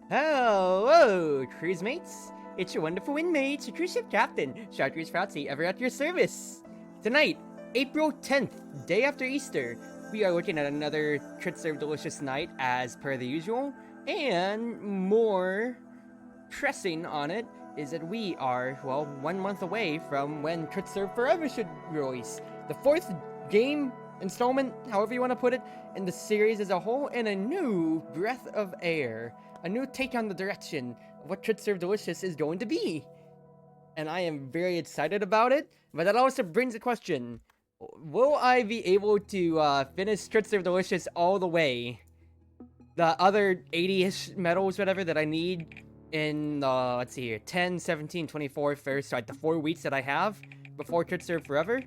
Hello, cruise mates! It's your Wonderful Wind Mage, Cruz Ship Captain, Chartreuse Proxy, ever at your service! Tonight, April 10th, day after Easter, we are looking at another Treat Serve Delicious night as per the usual, and more pressing on it is that we are, well, 1 month away from when Treat Serve Forever should release. The 4th game installment, however you want to put it, in the series as a whole, and a new breath of air. A new take on the direction of what Treat Serve Delicious is going to be. And I am very excited about it, but that also brings the question, will I be able to finish Treat Serve Delicious all the way? The other 80-ish medals, whatever, that I need in, let's see here, 10, 17, 24 first, so like the 4 weeks that I have before Treat Serve Forever,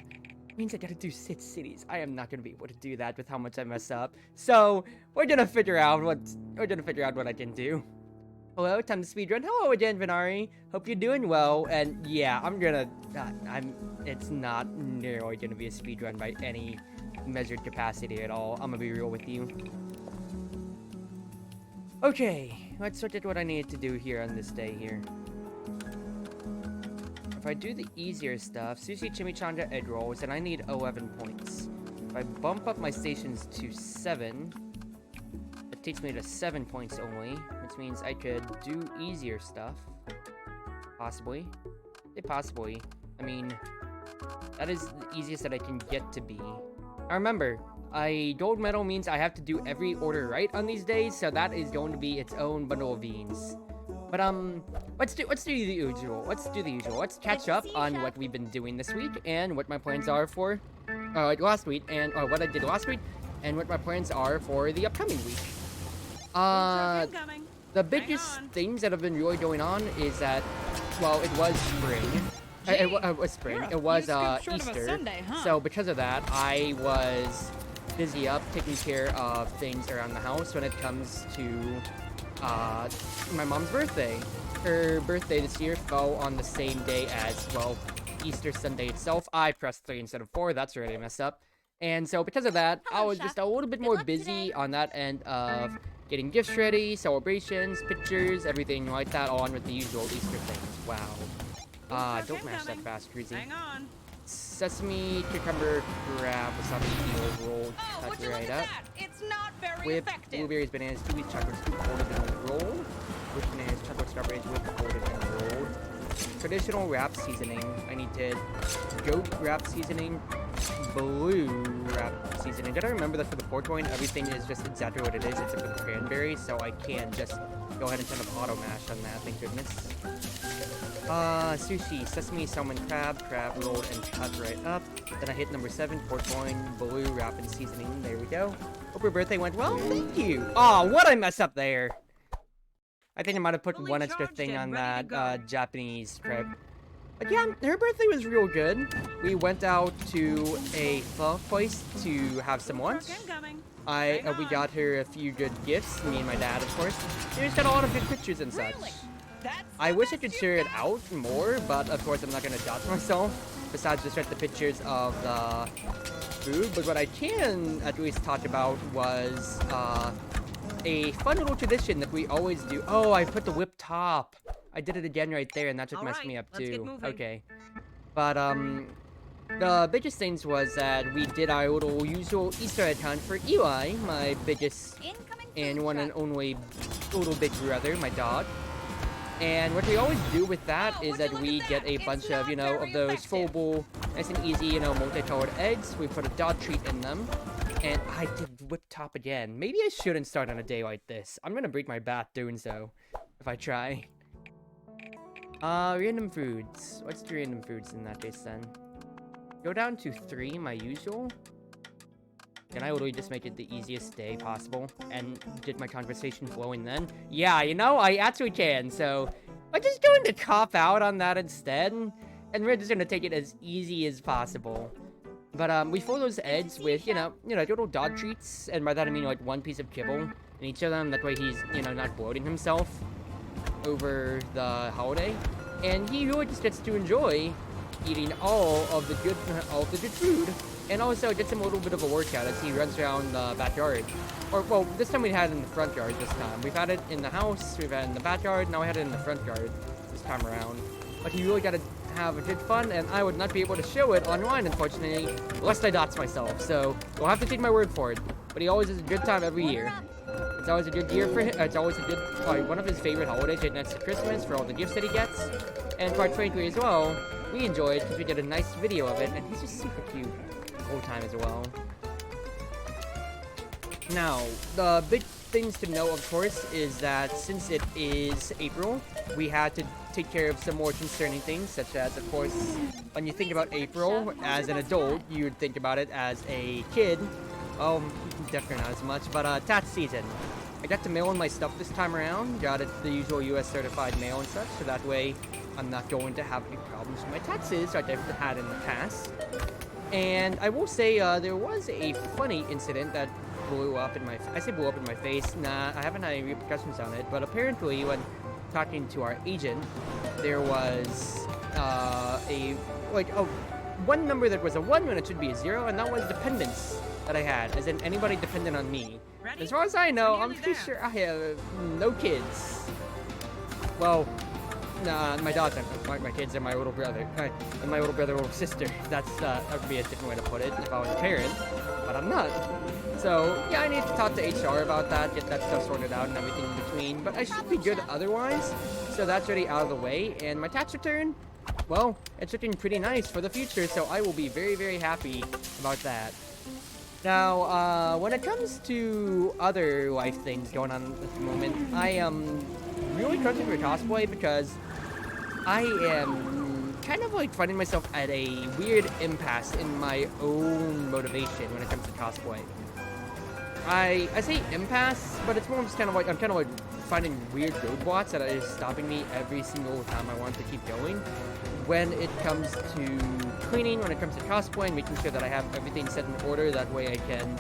means I gotta do 6 cities. I am not gonna be able to do that with how much I mess up. So we're gonna figure out what I can do. Hello, time to speedrun. Hello again, Vinari. Hope you're doing well. And yeah, it's not nearly gonna be a speedrun by any measured capacity at all. I'm gonna be real with you. Okay, let's look at what I need to do here on this day here. If I do the easier stuff, sushi, chimichanga, egg rolls, then I need 11 points. If I bump up my stations to 7, it takes me to 7 points only, which means I could do easier stuff. Possibly. Possibly. I mean, that is the easiest that I can get to be. Now remember, a gold medal means I have to do every order right on these days, so that is going to be its own bundle of beans. But let's do the usual. Let's catch up on what we've been doing this week and what my plans are for last week, and what I did last week and what my plans are for the upcoming week. The biggest things that have been really going on is that, well, it was spring. It was spring. It was Easter. Sunday, huh? So because of that, I was busy up taking care of things around the house when it comes to my mom's birthday. Her birthday this year fell on the same day as, well, Easter Sunday itself. I pressed 3 instead of 4. That's really messed up. And so because of that, I was just a little bit more busy on that end of getting gifts ready, celebrations, pictures, everything like that, along with the usual Easter things. Wow. Don't mash that fast, Cruzy. Hang on. Sesame, cucumber, crab, wasabi, eel, roll, cut right up. It's not very Whipped, effective. blueberries, bananas, kiwis, chocolate, scoop, folded and rolled. Whipped bananas, chocolate, strawberries, whipped, folded and rolled. traditional wrap seasoning. I needed goat wrap seasoning, blue wrap seasoning. Did I remember that for the pork loin, everything is just exactly what it is except for the cranberry, so I can just go ahead and turn up auto mash on that, thank goodness. Sushi, sesame, salmon, crab rolled and cut right up. Then I hit number 7, pork loin, blue wrap and seasoning. There we go. Hope your birthday went well. Thank you. Oh, what I mess up there. I think I might have put one extra thing on that Japanese trip. But yeah, her birthday was real good. We went out to a pho place to have some lunch. We got her a few good gifts, me and my dad, of course. She's got a lot of good pictures and such. I wish I could share it out more, but of course I'm not going to judge myself, besides just the pictures of the food. But what I can at least talk about was a fun little tradition that we always do. Oh, I put the whip top. I did it again right there, and that just messed me up too. Okay. But the biggest things was that we did our little usual Easter egg hunt for Eli, my biggest and one and only little big brother, my dog. And what we always do with that is that we get a bunch of, you know, of those foldable, nice and easy, you know, multicolored eggs. We put a dog treat in them. And I did whip top again. Maybe I shouldn't start on a day like this. I'm gonna break my back doing so, if I try. Random foods. What's the random foods in that case then? Go down to 3, my usual. Can I literally just make it the easiest day possible? And get my conversation flowing then? Yeah, you know, I actually can, so I'm just going to cop out on that instead. And we're just gonna take it as easy as possible. But, we fill those eggs with, you know, little dog treats. And by that I mean, like, 1 piece of kibble in each of them. That way he's, you know, not bloating himself over the holiday. And he really just gets to enjoy eating all of the good food. And also gets him a little bit of a workout as he runs around the backyard. Or, well, this time we had it in the front yard this time. We've had it in the house, we've had it in the backyard, now we had it in the front yard this time around. But he really got to have a good fun, and I would not be able to show it online, unfortunately, lest I dox myself. So, you'll have to take my word for it. But he always has a good time every year. It's always a good year for him. It's always a good, one of his favorite holidays right next to Christmas for all the gifts that he gets. And quite frankly as well, we enjoy it because we get a nice video of it, and he's just super cute all the time as well. Now, the big things to know, of course, is that since it is April, we had to take care of some more concerning things, such as, of course, when you think about April as an adult, you would think about it as a kid. Oh, definitely not as much, but tax season. I got to mail in my stuff this time around, got it the usual US certified mail and such, so that way I'm not going to have any problems with my taxes like I've had in the past. And I will say, there was a funny incident that blew up in my face. Nah, I haven't had any repercussions on it, but apparently when talking to our agent, there was, one number that was a 1 when it should be a 0, and that was dependents that I had, as in anybody dependent on me. As far as I know, I'm pretty sure I have no kids. Well, nah, my daughter, my kids, and my little brother, and my little brother, little sister. That would be a different way to put it if I was a parent, but I'm not. So yeah, I need to talk to HR about that, get that stuff sorted out and everything in between. But I should be good otherwise. So that's already out of the way, and my tax return, well, it's looking pretty nice for the future. So I will be very, very happy about that. Now, when it comes to other life things going on at the moment, I am really crunching for cosplay because I am kind of like finding myself at a weird impasse in my own motivation when it comes to cosplay. I say impasse, but it's more just kind of like, I'm kind of like finding weird roadblocks that are stopping me every single time I want to keep going. When it comes to cleaning, when it comes to cosplay, and making sure that I have everything set in order, that way I can,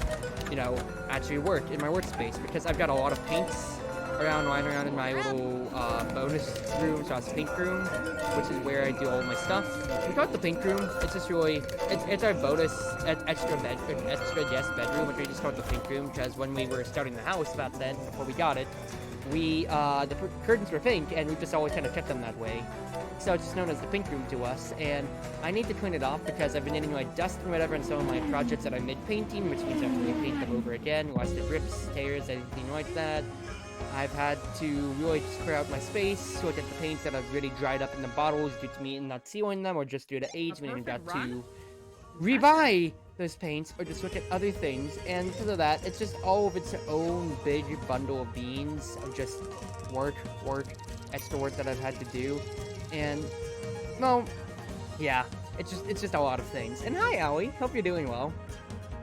you know, actually work in my workspace, because I've got a lot of paints lying around in my little bonus room, so it's paint room, which is where I do all my stuff. We call it the paint room. It's just really, it's our bonus extra guest bedroom, which we just call it the paint room, because when we were starting the house back then, before we got it, the curtains were pink, and we just always kind of kept them that way. So it's just known as the pink room to us, and I need to clean it off because I've been getting like dust and whatever in some of my projects that I'm mid-painting, which means I have to repaint them over again, watch the rips, tears, anything like that. I've had to really just clear out my space, look at the paints that have really dried up in the bottles due to me not sealing them, or just due to age, meaning I got to rebuy those paints, or just look at other things. And because of that, it's just all of its own big bundle of beans of just work, extra work that I've had to do. And, well, yeah, it's just a lot of things. And hi, Allie, hope you're doing well.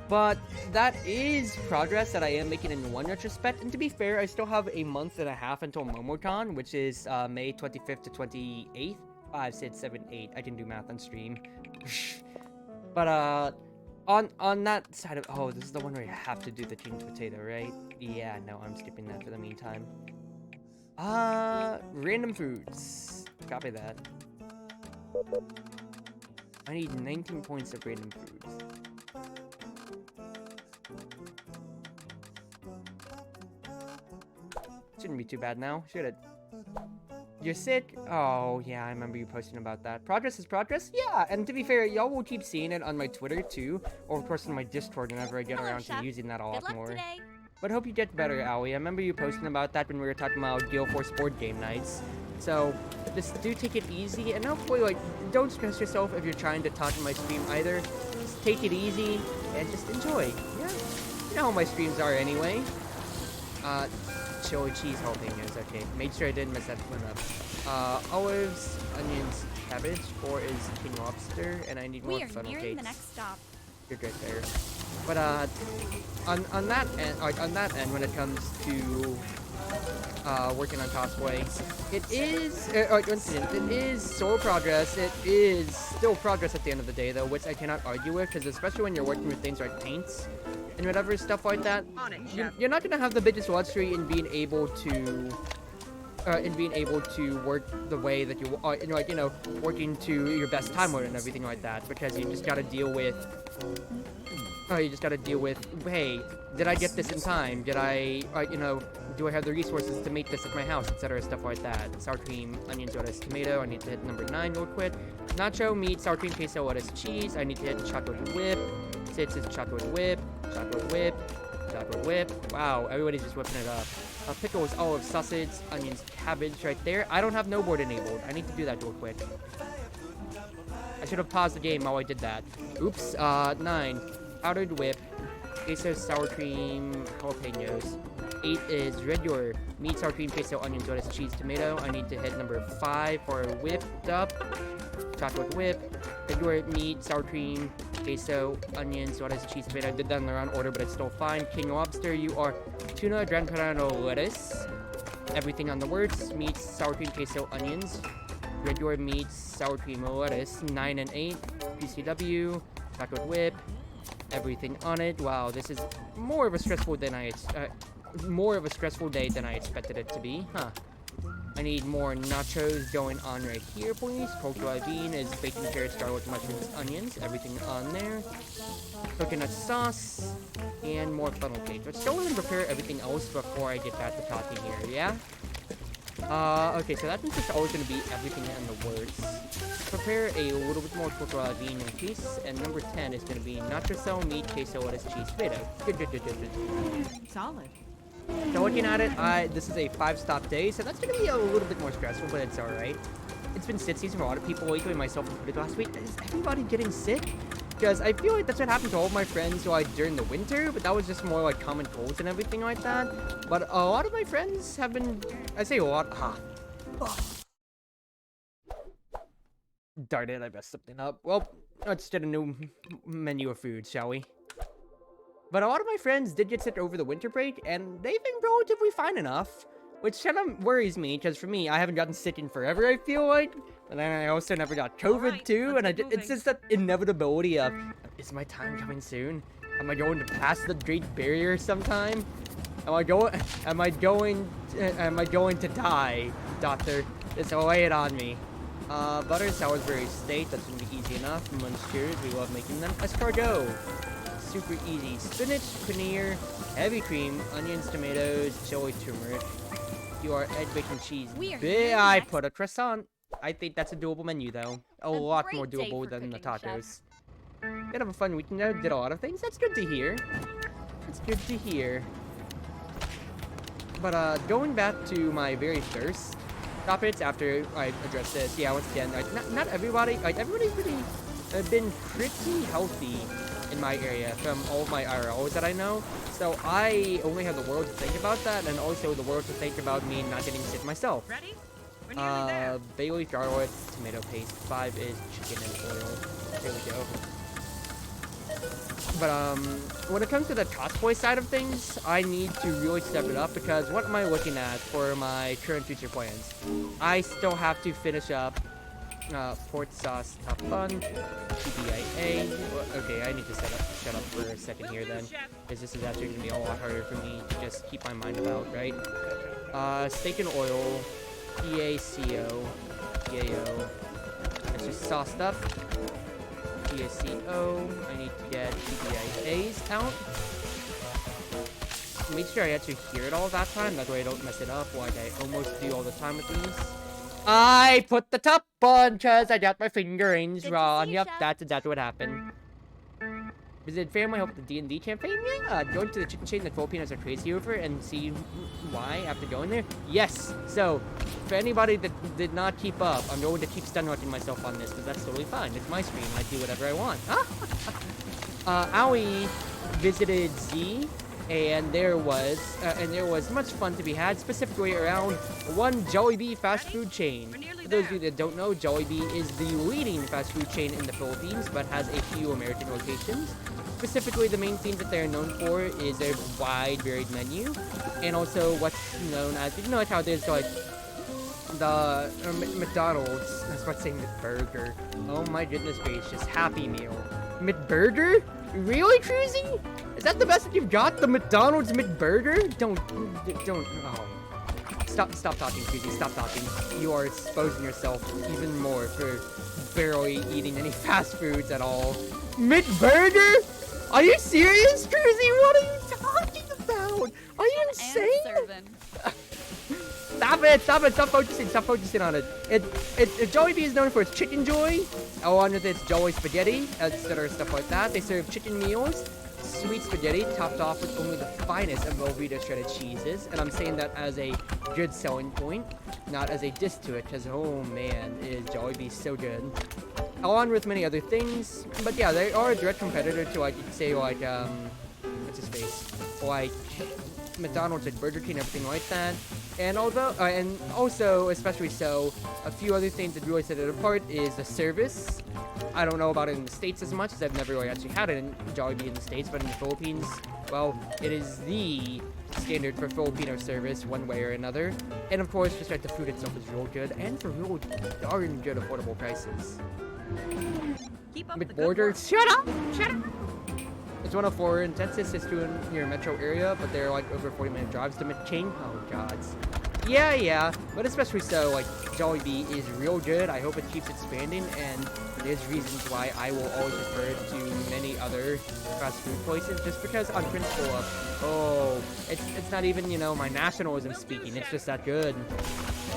But that is progress that I am making in one retrospect. And to be fair, I still have a month and a half until MomoCon, which is May 25th to 28th. I said 7, 8. I can do math on stream. But on that side of this is the one where you have to do the change potato, right? Yeah, no, I'm skipping that for the meantime. Random foods. Copy that. I need 19 points of random foods. Shouldn't be too bad now, should it? You're sick? Oh, yeah, I remember you posting about that. Progress is progress? Yeah, and to be fair, y'all will keep seeing it on my Twitter, too. Or, of course, on my Discord whenever I get around to using that a lot more. Today. But I hope you get better, Allie. I remember you posting about that when we were talking about Guild Force board game nights. So, just do take it easy, and hopefully, like, don't stress yourself if you're trying to talk in my stream either. Just take it easy, and just enjoy. Yeah, you know how my streams are anyway. Chili cheese jalapenos, okay. Made sure I didn't mess that one up. Olives, onions, cabbage, 4 is king lobster, and I need more funnel cakes. The next stop. You're good there. But on that end, when it comes to working on cosplay, it is slow progress. It is still progress at the end of the day, though, which I cannot argue with, because especially when you're working with things like paints and whatever stuff like that, you're not gonna have the biggest luxury in being able to work the way that you working to your best time with it and everything like that, because you just gotta deal with hey, did I get this in time? Did I do I have the resources to make this at my house, etc., stuff like that. Sour cream, onions, lettuce, tomato. I need to hit number 9 real quick. Nacho, meat, sour cream, queso, lettuce, cheese. I need to hit chocolate whip. 6 is chocolate whip, chocolate whip, chocolate whip. Wow, everybody's just whipping it up. Pickles, olive, sausage, onions, cabbage right there. I don't have no board enabled. I need to do that real quick. I should have paused the game while I did that. Oops, 9. Powdered whip, queso, sour cream, jalapenos. 8 is regular meat, sour cream, queso, onions, lettuce, cheese, tomato. I need to hit number 5 for whipped up. Chocolate whip, regular meat, sour cream, queso, onions, lettuce, cheese, tomato. I did that in the wrong order, but it's still fine. King lobster, you are tuna, Gran Parano, lettuce. Everything on the words, meat, sour cream, queso, onions. Regular meat, sour cream, lettuce. 9 and 8, PCW, chocolate whip. Everything on it. Wow, this is more of a stressful day than I expected it to be, huh? I need more nachos going on right here, please. Coconut bean is bacon, carrots, garlic, mushrooms, onions. Everything on there. Coconut sauce and more funnel cake. Let's go ahead and prepare everything else before I get back to talking here. Yeah. Okay, so that means it's always going to be everything in the works. Prepare a little bit more coconut bean in case, and number 10 is going to be nacho cell, meat, queso, lettuce, cheese, tomato. Good. Solid. So looking at it, this is a 5-stop day, so that's going to be a little bit more stressful, but it's alright. It's been sit season for a lot of people lately, myself included last week. Is everybody getting sick? Because I feel like that's what happened to all of my friends like during the winter, but that was just more like common colds and everything like that. But a lot of my friends have been, I say a lot, darn it, I messed something up. Well, let's get a new menu of food, shall we? But a lot of my friends did get sick over the winter break, and they've been relatively fine enough. Which kind of worries me, because for me, I haven't gotten sick in forever, I feel like. But then I also never got COVID, too, and it's just that inevitability of, is my time coming soon? Am I going to pass the Great Barrier sometime? Am I going to die, doctor? Just lay it on me. Butter, Salisbury steak, that's gonna be easy enough. Munchers, we love making them. Escargot, super easy. Spinach, paneer, heavy cream, onions, tomatoes, chili, turmeric. You are egg, bacon, cheese. I put a croissant. I think that's a doable menu, though. A lot more doable than the tacos. Bit of a fun weekend, though. Did a lot of things. That's good to hear. That's good to hear. going back to my very first topics after I addressed this, yeah, once again, like, not everybody, like, everybody's been pretty healthy in my area from all of my IRLs that I know. So I only have the world to think about that, and also the world to think about me not getting sick myself. Ready? We're nearly there. Bay leaf garlic, tomato paste, 5 is chicken and oil. There we go. But when it comes to the cosplay side of things, I need to really step it up because what am I looking at for my current future plans? I still have to finish up port sauce top bun, TBIA. Okay, I need to shut up for a second here then, because this is actually gonna be a lot harder for me to just keep my mind about, right? Steak and oil, PACO, PAO. Let's just sauce up. PACO. I need to get TBIAs out. Make sure I actually hear it all that time, that way I don't mess it up like I almost do all the time with these. I put the top on because I got my fingerings wrong. Yep, that's exactly what happened. Visit family, help with the D&D campaign? Yeah, going to the chicken chain that Filipinos are crazy over and see why after going there? Yes! So, for anybody that did not keep up, I'm going to keep stunwatching myself on this because that's totally fine. It's my stream. I do whatever I want. Aoi visited Z, and there was much fun to be had, specifically around one Jollibee fast food chain. For those of you that don't know, Jollibee is the leading fast food chain in the Philippines, but has a few American locations. Specifically, the main thing that they're known for is their wide, varied menu, and also what's known as, you know, like how there's like the McDonald's. I was about to say McBurger. Oh my goodness gracious, Happy Meal. McBurger? Really, Cruzy? Is that the best that you've got? The McDonald's McBurger? Don't, oh. Stop talking, Cruzy, stop talking. You are exposing yourself even more for barely eating any fast foods at all. McBurger? Are you serious, Cruzy? What are you talking about? Are you insane? Stop focusing on it. Jollibee is known for its Chicken Joy, along with its Jolly Spaghetti, etc. stuff like that. They serve chicken meals, sweet spaghetti, topped off with only the finest of Velveeta shredded cheeses, and I'm saying that as a good selling point, not as a diss to it, because oh man, is Jollibee so good. Along with many other things, but yeah, they are a direct competitor to, like, you could say, like, what's his face? Like, McDonald's and Burger King, everything like that. And and also, especially so, a few other things that really set it apart is the service. I don't know about it in the States as much, as I've never really actually had it in Jollibee in the States, but in the Philippines, well, it is the standard for Filipino service, one way or another. And of course, just like the food itself is real good, and for real darn good affordable prices. Keep up Mid-border, shut up! It's 104 in Texas, it's doing near metro area, but they're like over 40-minute drives to McChain. Oh gods. Yeah, but especially so, like, Jollibee is real good. I hope it keeps expanding, and there's reasons why I will always refer it to many other fast food places, just because on principle of, it's not even, you know, my nationalism speaking, it's just that good.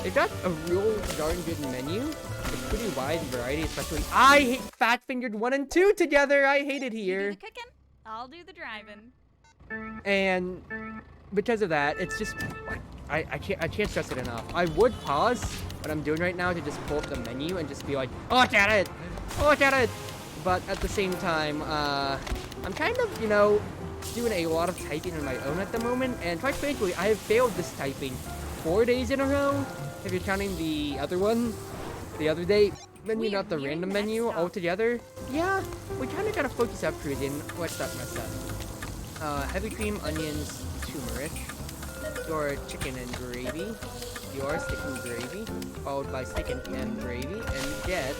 They've got a real darn good menu. It's pretty wide variety, especially, I hate Fat Fingered 1 and 2 together. I hate it here. You do the cooking, I'll do the driving. And because of that, it's just, I can't stress it enough. I would pause what I'm doing right now to just pull up the menu and just be like, oh, look at it! Oh, look at it! But at the same time, I'm kind of, you know, doing a lot of typing on my own at the moment, and quite frankly, I have failed this typing 4 days in a row, if you're counting the other one, the other day menu, not the random menu altogether. Yeah, we kind of gotta focus up cruising. Let's not mess up. Heavy cream, onions, turmeric, your chicken and gravy, your steak and gravy, followed by steak and ham gravy, and get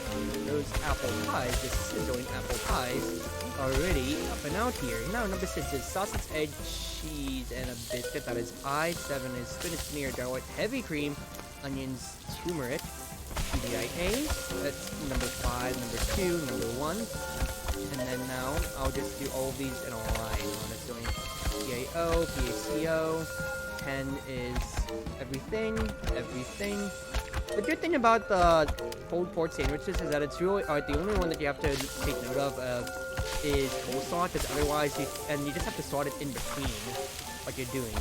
those apple pies, the sizzling apple pies, already up and out here. Now, number 6 is sausage, egg, cheese, and a biscuit. That is pie. 7 is spinach, smear, garlic, heavy cream, onions, turmeric, TBIA. That's number 5, number 2, number 1. And then now, I'll just do all of these in a line. Honestly. PAO, PACO. 10 is everything. The good thing about the pulled pork sandwiches is that it's really, the only one that you have to take note of is coleslaw, because otherwise you just have to slot it in between. what you're doing.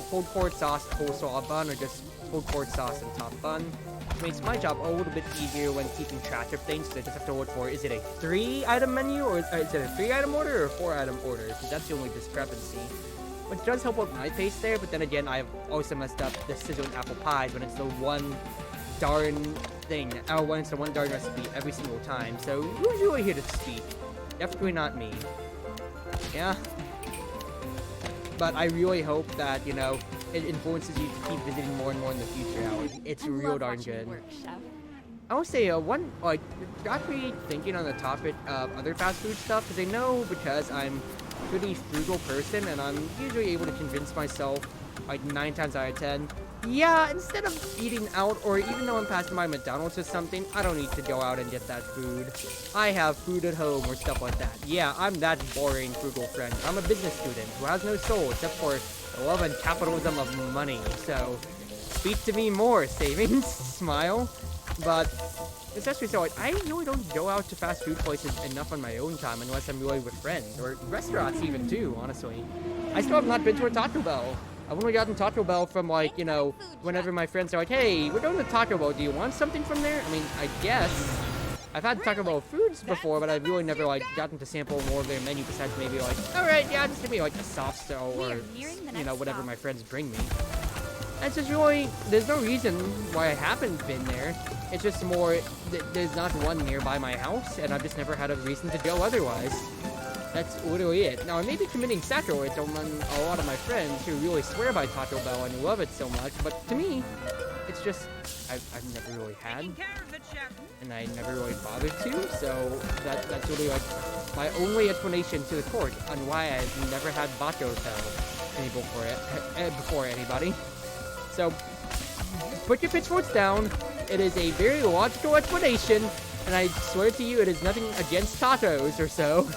Pulled pork sauce, coleslaw bun, or just pulled pork sauce and top bun. Which makes my job a little bit easier when keeping track of things, so I just have to look for, is it a 3-item menu, or is it a 3-item order, or a 4-item order? Because that's the only discrepancy. Which does help with my pace there, but then again, I've also messed up the sizzling apple pies when it's the one darn thing, when it's the one darn recipe every single time. So, who's really here to speak? Definitely not me. Yeah. But I really hope that, you know, it influences you to keep visiting more and more in the future, Howard. It's real darn good. I will say, got me thinking on the topic of other fast food stuff, because I know because I'm a pretty frugal person, and I'm usually able to convince myself, like 9 times out of 10, yeah, instead of eating out, or even though I'm passing by McDonald's or something, I don't need to go out and get that food. I have food at home or stuff like that. Yeah, I'm that boring, frugal friend. I'm a business student who has no soul except for the love and capitalism of money. So, speak to me more, savings. Smile. But, especially so, I really don't go out to fast food places enough on my own time unless I'm really with friends, or restaurants even too, honestly. I still have not been to a Taco Bell. I've only gotten Taco Bell from, like, you know, whenever my friends are like, hey, we're going to Taco Bell, do you want something from there? I mean, I guess. I've had Taco Bell foods before, but I've really never, like, gotten to sample more of their menu besides maybe, like, alright, yeah, just give me, like, a soft shell or, you know, whatever my friends bring me. It's just really, there's no reason why I haven't been there. It's just more, there's not one nearby my house, and I've just never had a reason to go otherwise. That's literally it. Now, I may be committing sacrilege among a lot of my friends who really swear by Taco Bell and love it so much, but to me, it's just, I've never really had, and I never really bothered to, so that's really like my only explanation to the court on why I've never had Taco Bell before anybody. So, put your pitchforks down. It is a very logical explanation, and I swear to you, it is nothing against tacos or so.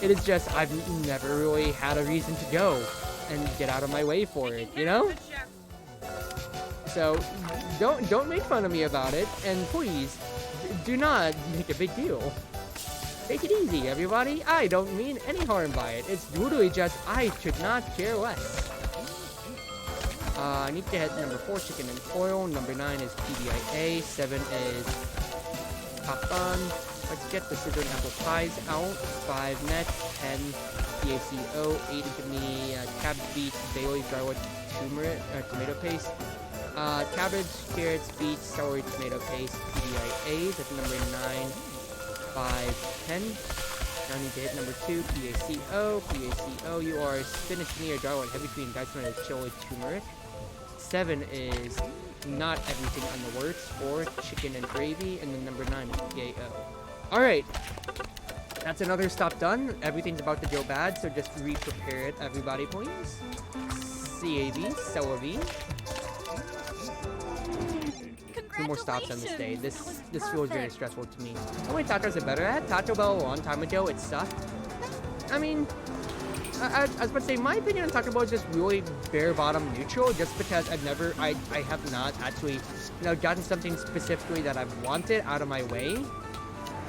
It is just, I've never really had a reason to go and get out of my way for it, you know? So, don't make fun of me about it, and please, do not make a big deal. Take it easy, everybody. I don't mean any harm by it. It's literally just, I could not care less. I need to hit number 4, chicken and oil. Number 9 is PBIA. 7 is top bun. Let's get the sizzling apple pies out. 5 net. 10 PACO. 8 is give me cabbage, beets, Bailey, garlic, turmeric, tomato paste. Cabbage, carrots, beets, celery, tomato paste. PBIA. That's number 9. 5, 10. Now I need to hit number 2, PACO. PACO, you are spinach, near garlic, heavy cream, diced tomato, chili, turmeric. 7 is not everything on the works. 4, chicken and gravy. And then number 9 is PAO. Alright. That's another stop done. Everything's about to go bad, so just re-prepare it, everybody, please. CAV, celery. 2 more stops on this day. This feels very stressful to me. How many tacos are better? I had Taco Bell a long time ago. It sucked. I mean, I was about to say, my opinion on Taco Bell is just really bare bottom neutral, just because I have not actually, you know, gotten something specifically that I've wanted out of my way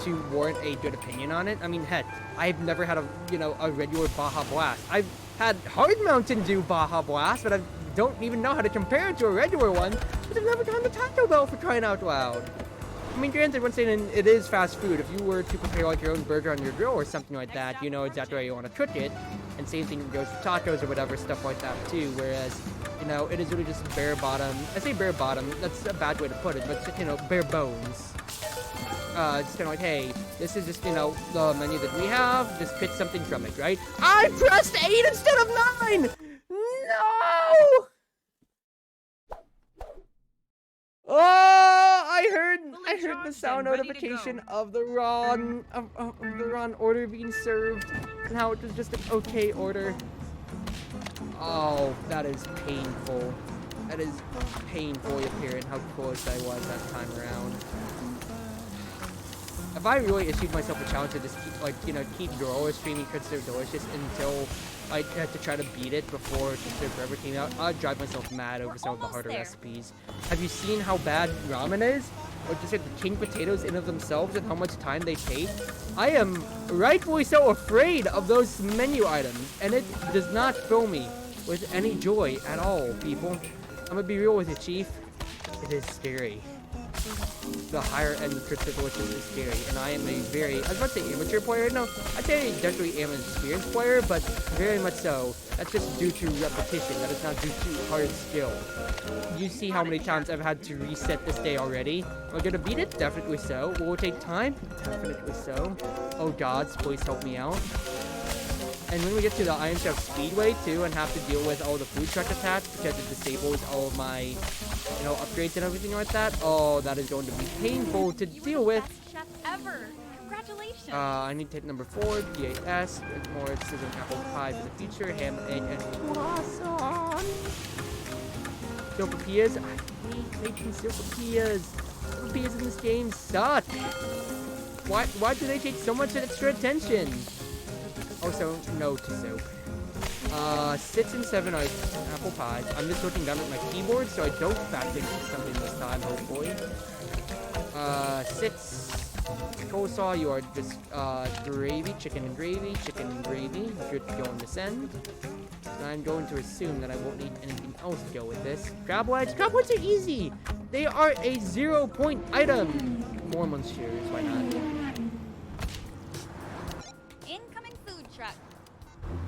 to warrant a good opinion on it. I mean, heck, I've never had a regular Baja Blast. I've had Hard Mountain Dew Baja Blast, but I don't even know how to compare it to a regular one, because I've never gone to Taco Bell, for crying out loud. I mean, granted, once again, it is fast food. If you were to prepare like your own burger on your grill or something like that, you know exactly how you want to cook it. And same thing goes for tacos or whatever, stuff like that too. Whereas, you know, it is really just bare bottom. I say bare bottom, that's a bad way to put it, but, you know, bare bones. It's kind of like, hey, this is just, you know, the menu that we have. Just pick something from it, right? I pressed 8 instead of 9! No! Oh, I heard the sound notification of the wrong order being served, and how it was just an okay order. Oh, that is painful. That is painfully apparent how close I was that time around. If I really issued myself a challenge to just keep, like, you know, keep Gorilla streaming Cruz Ship Delicious until I had to try to beat it before Cruz Ship Forever came out, I'd drive myself mad over some of the harder recipes. Have you seen how bad ramen is? Or just like the king potatoes in of themselves and how much time they take? I am rightfully so afraid of those menu items, and it does not fill me with any joy at all, people. I'm gonna be real with you, Chief. It is scary. The higher end Crystal Delicious is scary, and I am a very, I was about to say amateur player. No, I'd say I definitely am an experienced player, but very much so. That's just due to repetition. That is not due to hard skill. You see how many times I've had to reset this day already. Am I gonna beat it? Definitely so. Will it take time? Definitely so. Oh gods, please help me out. And when we get to the Iron Chef Speedway too, and have to deal with all the food truck attacks because it disables all of my, you know, upgrades and everything like that. Oh, that is going to be painful to deal with. Best chef ever. Congratulations. I need to hit number 4, DAS, more sizzling apple pie for the future, ham, egg, and croissant. Silpapillas. I hate making silpapillas. Silpapillas in this game suck. Why do they take so much extra attention? Also, no to soap. 6 and 7 are apple pies. I'm just looking down at my keyboard, so I don't fat think something this time, hopefully. 6 coleslaw. You are just gravy, chicken and gravy. Good to go on this end. And I'm going to assume that I won't need anything else to go with this. Crab legs. Crab legs are easy. They are a 0-point item. More monsieurs, why not?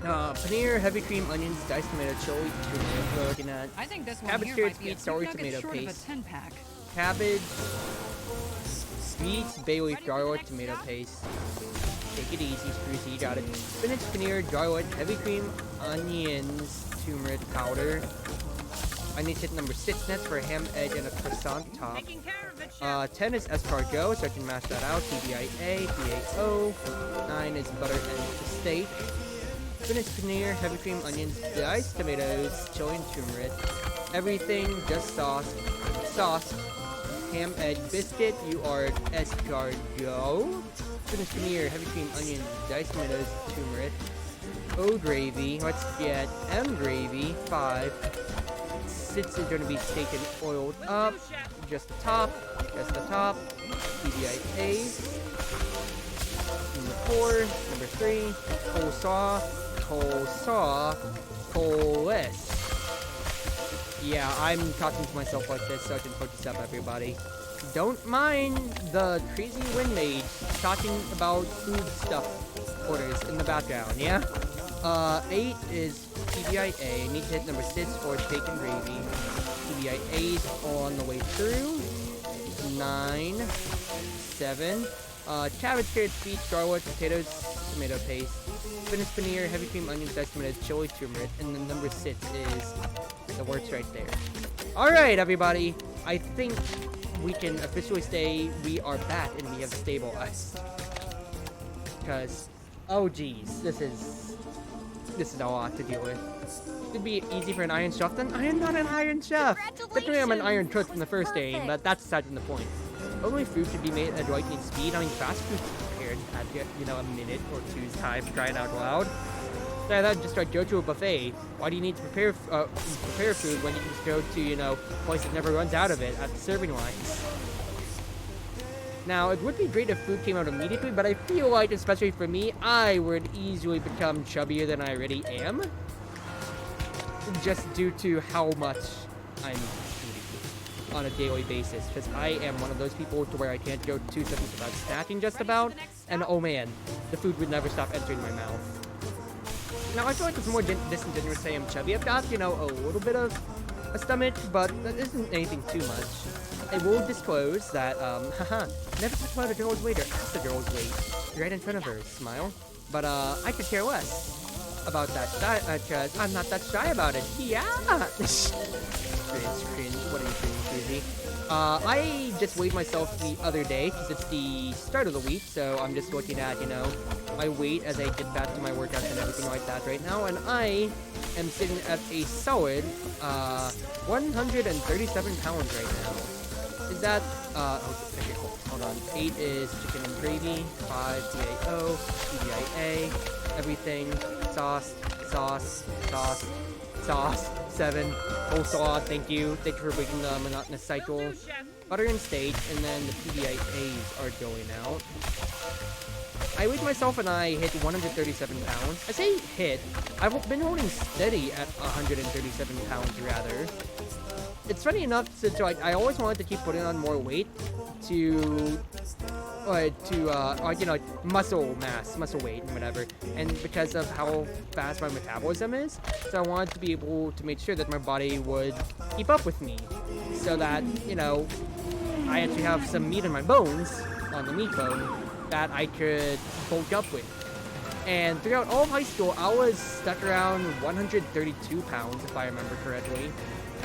Paneer, heavy cream, onions, diced tomato, chili, we're looking at I think this one cabbage, here carrots, might be a beets, celery, few tomato nuggets short of a paste. 10-pack. Cabbage, beets, bay leaf, garlic, tomato paste. Take it easy, Scroozy, you got it. Spinach, paneer, garlic, heavy cream, onions, turmeric powder. I need to hit number 6 next for a ham, egg, and a croissant top. 10 is escargot, so I can mash that out. TBIA, PAO. 9 is butter and steak. Spinach, paneer, heavy cream, onions, diced tomatoes, chili, and turmeric. Everything, just sauce. Ham, egg, biscuit. You are escargot. Spinach, paneer, heavy cream, onions, diced tomatoes, turmeric. O gravy. Let's get M gravy. 5. 6 is going to be steak and oiled up. Just the top. TBIA. Number 4. Number 3. Coleslaw. Coles. Yeah, I'm talking to myself like this so I can focus up, everybody. Don't mind the crazy wind mage talking about food stuff orders in the background, yeah? 8 is TBIA. I need to hit number 6 for steak and gravy. TBIA's on the way through. 9, 7. Cabbage, carrots, beets, garlic, potatoes, tomato paste. Spinach, paneer, heavy cream, onions, diced tomatoes, chili, turmeric, and then number 6 is the works right there. Alright, everybody. I think we can officially say we are back and we have stabilized. Because, oh geez, this is a lot to deal with. It'd be easy for an Iron Chef, then I am not an Iron Chef! Technically I'm an Iron Cook from the first game, but that's aside from the point. Only food should be made at lightning speed. I mean, fast food is prepared at, you know, a minute or two's time, trying out loud. Yeah, that would just like go to a buffet. Why do you need to prepare food when you can just go to, you know, a place that never runs out of it at the serving lines? Now, it would be great if food came out immediately, but I feel like, especially for me, I would easily become chubbier than I already am. Just due to how much I'm eating on a daily basis. Because I am one of those people to where I can't go 2 seconds without snacking just about. And oh man, the food would never stop entering my mouth. Now, I feel like it's more disingenuous to say I'm chubby. I've got, you know, a little bit of a stomach, but that isn't anything too much. I will disclose that, never talk about a girl's weight or ask a girl's weight. You're right in front of her, smile. But, I could care less about that, because I'm not that shy about it. Yeah! Cringe. What are you doing, Susie? I just weighed myself the other day, because it's the start of the week, so I'm just looking at, you know, my weight as I get back to my workouts and everything like that right now, and I am sitting at a solid, 137 pounds right now. Is that, okay, hold on. 8 is chicken and gravy, 5 PAO, TBIA, everything, sauce, 7, coleslaw, thank you for breaking the monotonous cycle. butter and state, and then the PBIAs are going out. I weighed myself and I hit 137 pounds. I say hit. I've been holding steady at 137 pounds, rather. It's funny enough, so I always wanted to keep putting on more weight to you know, muscle mass, muscle weight, and whatever. And because of how fast my metabolism is, so I wanted to be able to make sure that my body would keep up with me, so that, you know, I actually have some meat in my bones, on the meat bone, that I could bulk up with. And throughout all of high school, I was stuck around 132 pounds, if I remember correctly.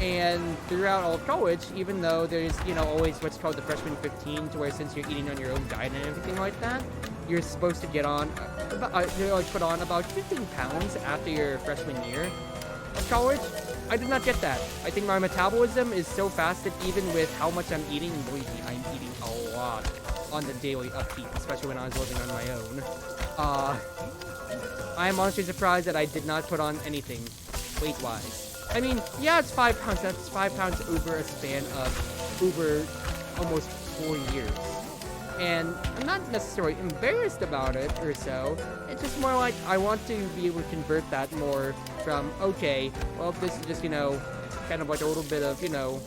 And throughout all of college, even though there's, you know, always what's called the freshman 15, to where since you're eating on your own diet and everything like that, you're supposed to get on, put on about 15 pounds after your freshman year of college. I did not get that. I think my metabolism is so fast that even with how much I'm eating, and believe me, I'm eating a lot on the daily upkeep, especially when I was living on my own. I am honestly surprised that I did not put on anything weight-wise. I mean, yeah, it's 5 pounds. That's 5 pounds over a span of over almost 4 years. And I'm not necessarily embarrassed about it or so. It's just more like I want to be able to convert that more from, okay, well, if this is just, you know, kind of like a little bit of, you know,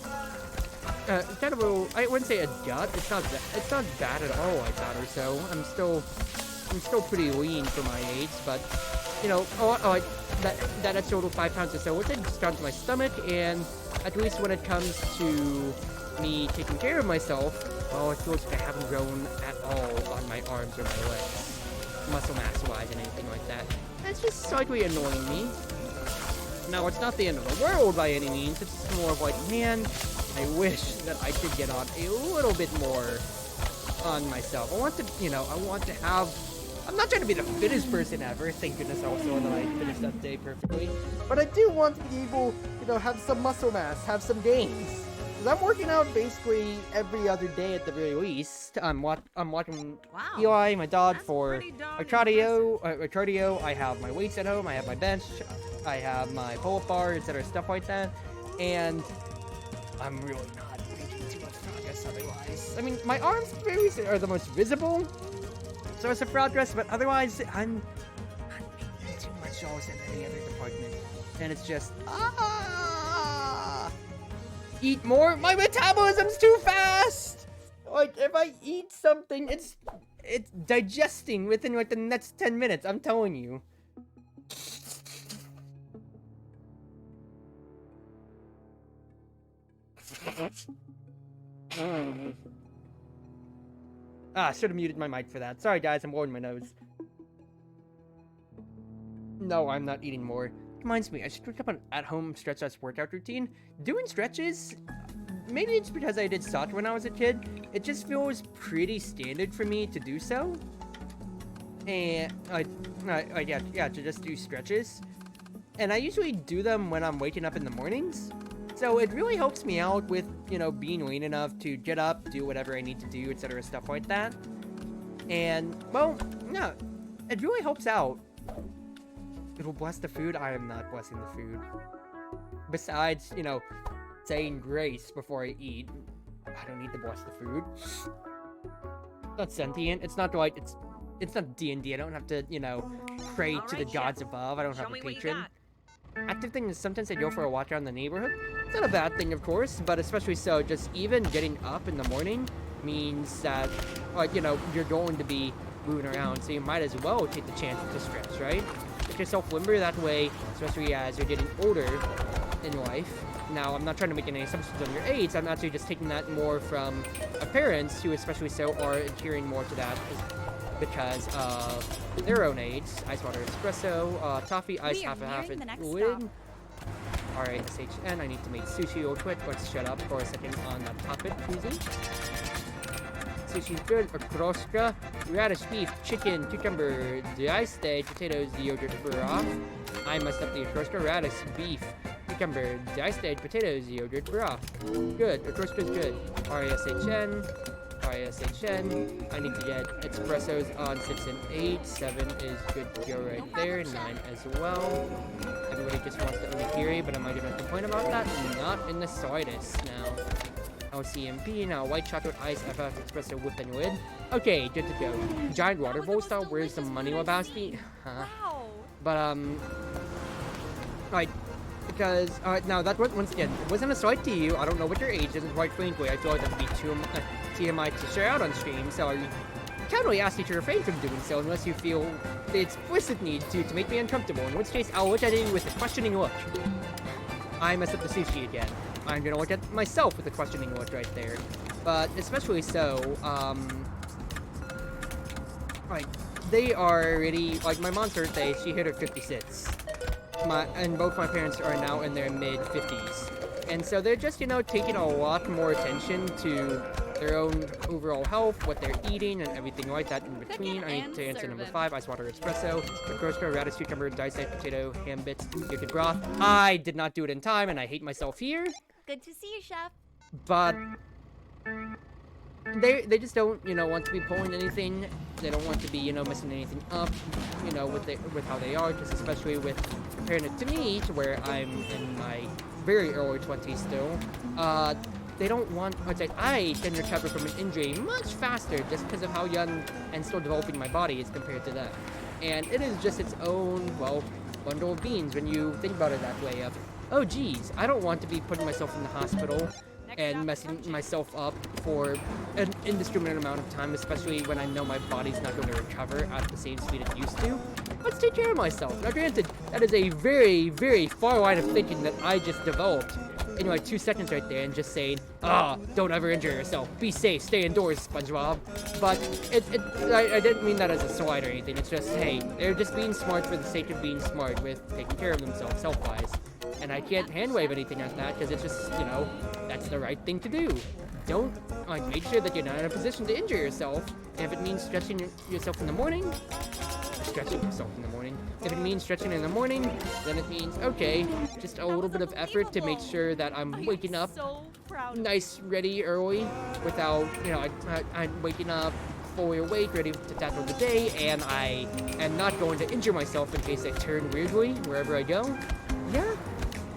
kind of a, I wouldn't say a gut. It's not bad at all like that or so. I'm still pretty lean for my age, but, you know, that extra little 5 pounds or so, once it just got to my stomach, and at least when it comes to me taking care of myself, well, it feels like I haven't grown at all on my arms or my legs, muscle mass-wise and anything like that. That's just slightly annoying me. Now, it's not the end of the world by any means. It's just more of like, man, I wish that I could get on a little bit more on myself. I want to have... I'm not trying to be the fittest person ever, thank goodness also that I finished that day perfectly. But I do want to be able, you know, have some muscle mass, have some gains. Because I'm working out basically every other day at the very least. I'm watching Eli, my dog, for my cardio. I have my weights at home, I have my bench, I have my pull-up bar, etc., stuff like that. And I'm really not making too much progress otherwise. I mean, my arms are the most visible, so it's a progress, but otherwise, I'm not making too much else in any other department. And it's just, eat more? My metabolism's too fast! Like, if I eat something, it's digesting within, like, the next 10 minutes, I'm telling you. I should have muted my mic for that. Sorry, guys, I'm blowing my nose. No, I'm not eating more. Reminds me, I should pick up an at-home stretch workout routine. Doing stretches, maybe it's because I did soccer when I was a kid. It just feels pretty standard for me to do so. And, yeah, to just do stretches. And I usually do them when I'm waking up in the mornings. So it really helps me out with, you know, being lean enough to get up, do whatever I need to do, etc., stuff like that. And, well, no, it really helps out. It'll bless the food. I am not blessing the food. Besides, you know, saying grace before I eat, I don't need to bless the food. It's not sentient. It's not like, it's not D&D. I don't have to, you know, pray to the gods above. I don't have a patron. Active thing is sometimes I go for a walk around the neighborhood. It's not a bad thing, of course, but especially so, just even getting up in the morning means that, like, you know, you're going to be moving around, so you might as well take the chance to stretch, right? Make yourself limber that way, especially as you're getting older in life. Now, I'm not trying to make any assumptions on your age. I'm actually just taking that more from parents who, especially so, are adhering more to that because of their own age. Ice water espresso, toffee, ice half and half, and lid. R-A-S-H-N. I need to make sushi real quick. Let's shut up for a second on that topic, please. Sushi's good. Okroshka, radish, beef, chicken, cucumber, diced potatoes, yogurt, broth. I messed up the okroshka, radish, beef, cucumber, diced potatoes, yogurt, broth. Good. Okroshka's good. R-A-S-H-N. R-A-S-H-N. I need to get espressos on 6 and 8. 7 is good to go right there. 9 as well. Everybody just wants the onigiri, but am I going to complain about that? Not in the slightest. Now, LCMP, now white chocolate ice, FF espresso whip and lid. Okay, good to go. Giant water bowl style, where's the money Lebowski? Huh. Wow. But, like, because, now that was, once again, it wasn't a slight to you. I don't know what your age is, and quite frankly, I feel like that would be too TMI to share out on stream, so I can't really ask you to refrain from doing so unless you feel the explicit need to make me uncomfortable, in which case I'll look at you with a questioning look. I messed up the sushi again. I'm gonna look at myself with a questioning look right there. But especially so, like, they are already, like, my mom's birthday, she hit her 56. And both my parents are now in their mid-50s. And so they're just, you know, taking a lot more attention to their own overall health, what they're eating, and everything like that in between. I need to answer number 5, ice water espresso, the roaster, radish, cucumber, diced potato, ham bits, gifted broth. I did not do it in time, and I hate myself here. Good to see you, Chef. But they just don't, you know, want to be pulling anything. They don't want to be, you know, messing anything up, you know, with how they are, just especially with comparing it to me, to where I'm in my very early 20s still. They don't want, I can recover from an injury much faster just because of how young and still developing my body is compared to them. And it is just its own, well, bundle of beans when you think about it that way of, oh geez, I don't want to be putting myself in the hospital and messing myself up for an indiscriminate amount of time, especially when I know my body's not going to recover at the same speed it used to. Let's take care of myself. Now granted, that is a very, very far line of thinking that I just developed in like 2 seconds right there, and just saying, don't ever injure yourself, be safe, stay indoors, SpongeBob. But I didn't mean that as a slight or anything. It's just, hey, they're just being smart for the sake of being smart with taking care of themselves health-wise. And I can't hand-wave anything at that, because it's just, you know, that's the right thing to do. Don't, like, make sure that you're not in a position to injure yourself. And if it means stretching yourself in the morning, stretching yourself in the morning. If it means stretching in the morning, then it means, okay, just a little bit of effort to make sure that I'm waking up nice, ready, early, without, you know, I'm waking up fully awake, ready to tackle the day, and I am not going to injure myself in case I turn weirdly wherever I go. Yeah,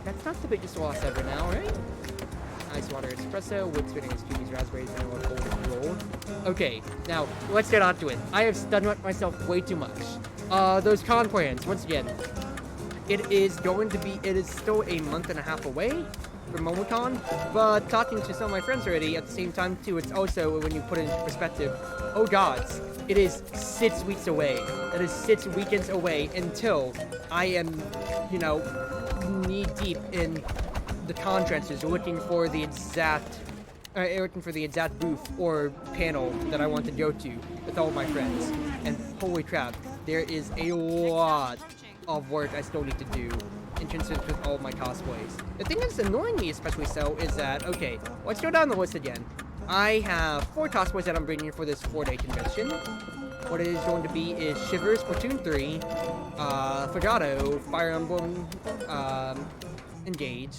that's not the biggest loss ever now, right? Ice water espresso, wood spinning cubies, raspberries, vanilla, golden roll. Okay, now let's get on to it. I have stunned myself way too much. Those con plans, once again, it is still a month and a half away from MomoCon, but talking to some of my friends already at the same time too, it's also, when you put it into perspective, oh gods, it is 6 weeks away. That is 6 weekends away until I am, you know, knee deep in the con trenches, looking for the exact booth or panel that I want to go to with all of my friends. And holy crap, there is a lot of work I still need to do in terms with all of my cosplays. The thing that's annoying me especially so is that, okay, let's go down the list again. I have 4 cosplays that I'm bringing for this 4-day convention. What it is going to be is Shivers, Splatoon 3, Fagato, Fire Emblem, Engage,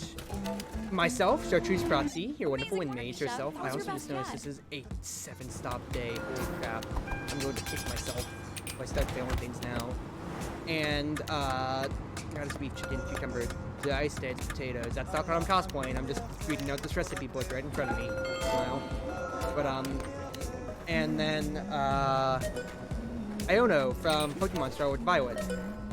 myself, Chartreuse Proxy, your Wonderful Wind Mage herself. I also just noticed this is a 7-stop day. Holy crap. I'm going to kick myself if I start failing things now. And, gotta be chicken, cucumber, diced potatoes. That's not what I'm cosplaying. I'm just reading out this recipe book right in front of me. Smile. But, and then, Iono from Pokemon Star with Violet.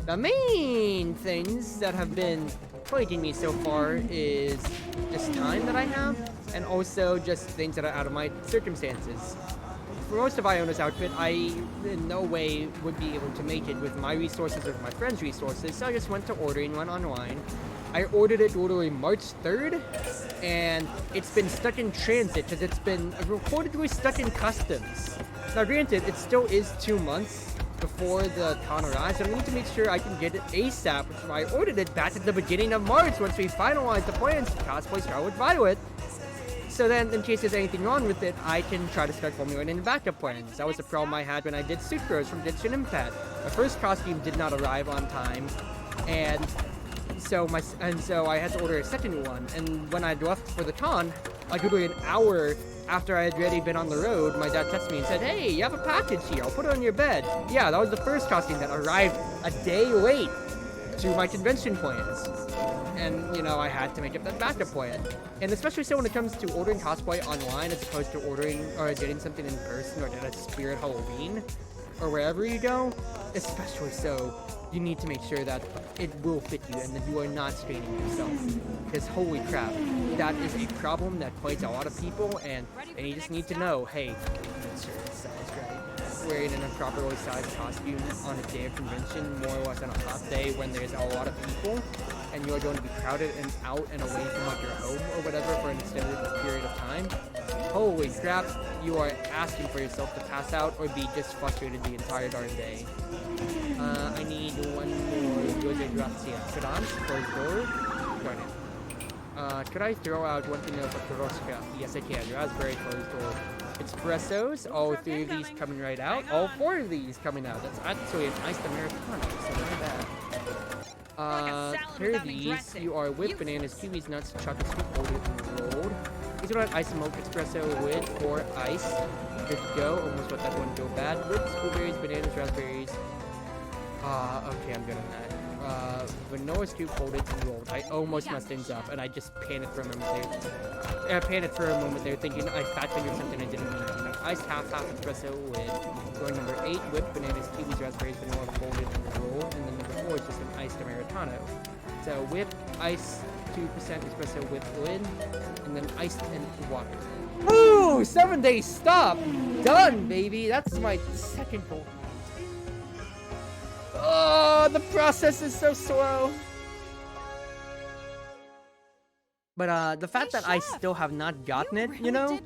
The main things that have been plaguing me so far is just time that I have, and also just things that are out of my circumstances. For most of Iona's outfit, I in no way would be able to make it with my resources or my friends' resources, so I just went to ordering one online. I ordered it literally March 3rd, and it's been stuck in transit because it's been reportedly stuck in customs. Now granted, it still is 2 months before the con arrives, and I need to make sure I can get it ASAP, which is why I ordered it back at the beginning of March once we finalized the plans to cosplay Scarlet Violet. So then, in case there's anything wrong with it, I can try to start formulating backup plans. That was the problem I had when I did Sucrose from Genshin Impact. My first costume did not arrive on time, and so I had to order a second one. And when I left for the con, like literally an hour after I had already been on the road, my dad texted me and said, "Hey, you have a package here. I'll put it on your bed." Yeah, that was the first costume that arrived a day late. to my convention plans. And, you know, I had to make up that backup plan. And especially so when it comes to ordering cosplay online as opposed to ordering or getting something in person or at a Spirit Halloween or wherever you go, especially so, you need to make sure that it will fit you and that you are not straining yourself. Because holy crap, that is a problem that plagues a lot of people, and you just need to know, hey, make sure it's sized right. Wearing an improperly sized costume on a day of convention, more or less on a hot day when there's a lot of people, and you are going to be crowded and out and away from like your home or whatever for an extended period of time. Holy crap, you are asking for yourself to pass out or be just frustrated the entire darn day. I need one more Yoja Grazia. Sedans, closed door. Darn it. Could I throw out one thing of a Karoska? Yes, I can. Raspberry, closed door. Espressos, all 3 of these coming right out. All 4 of these coming out. That's actually an iced Americano, so look at that. Pair of these, you are with bananas, kiwis, nuts, chocolate sweet folded and rolled. These are ice and milk espresso with 4 ice. Good to go. Almost let that one go bad. With blueberries, bananas, raspberries. Okay, I'm good on that. Vanilla scoop folded and rolled. I almost messed things up, and I just panicked for a moment there. Thinking I fat fingered something I didn't mean to. Iced half espresso with going number 8 with bananas, kiwis, raspberries, vanilla folded and rolled, and then number 4 is just an iced Americano. So with ice, 2% espresso with lid, and then iced and water. Ooh, 7-day stop! Done, baby! That's my second goal. Oh, the process is so slow. But the fact that I still have not gotten it, you know,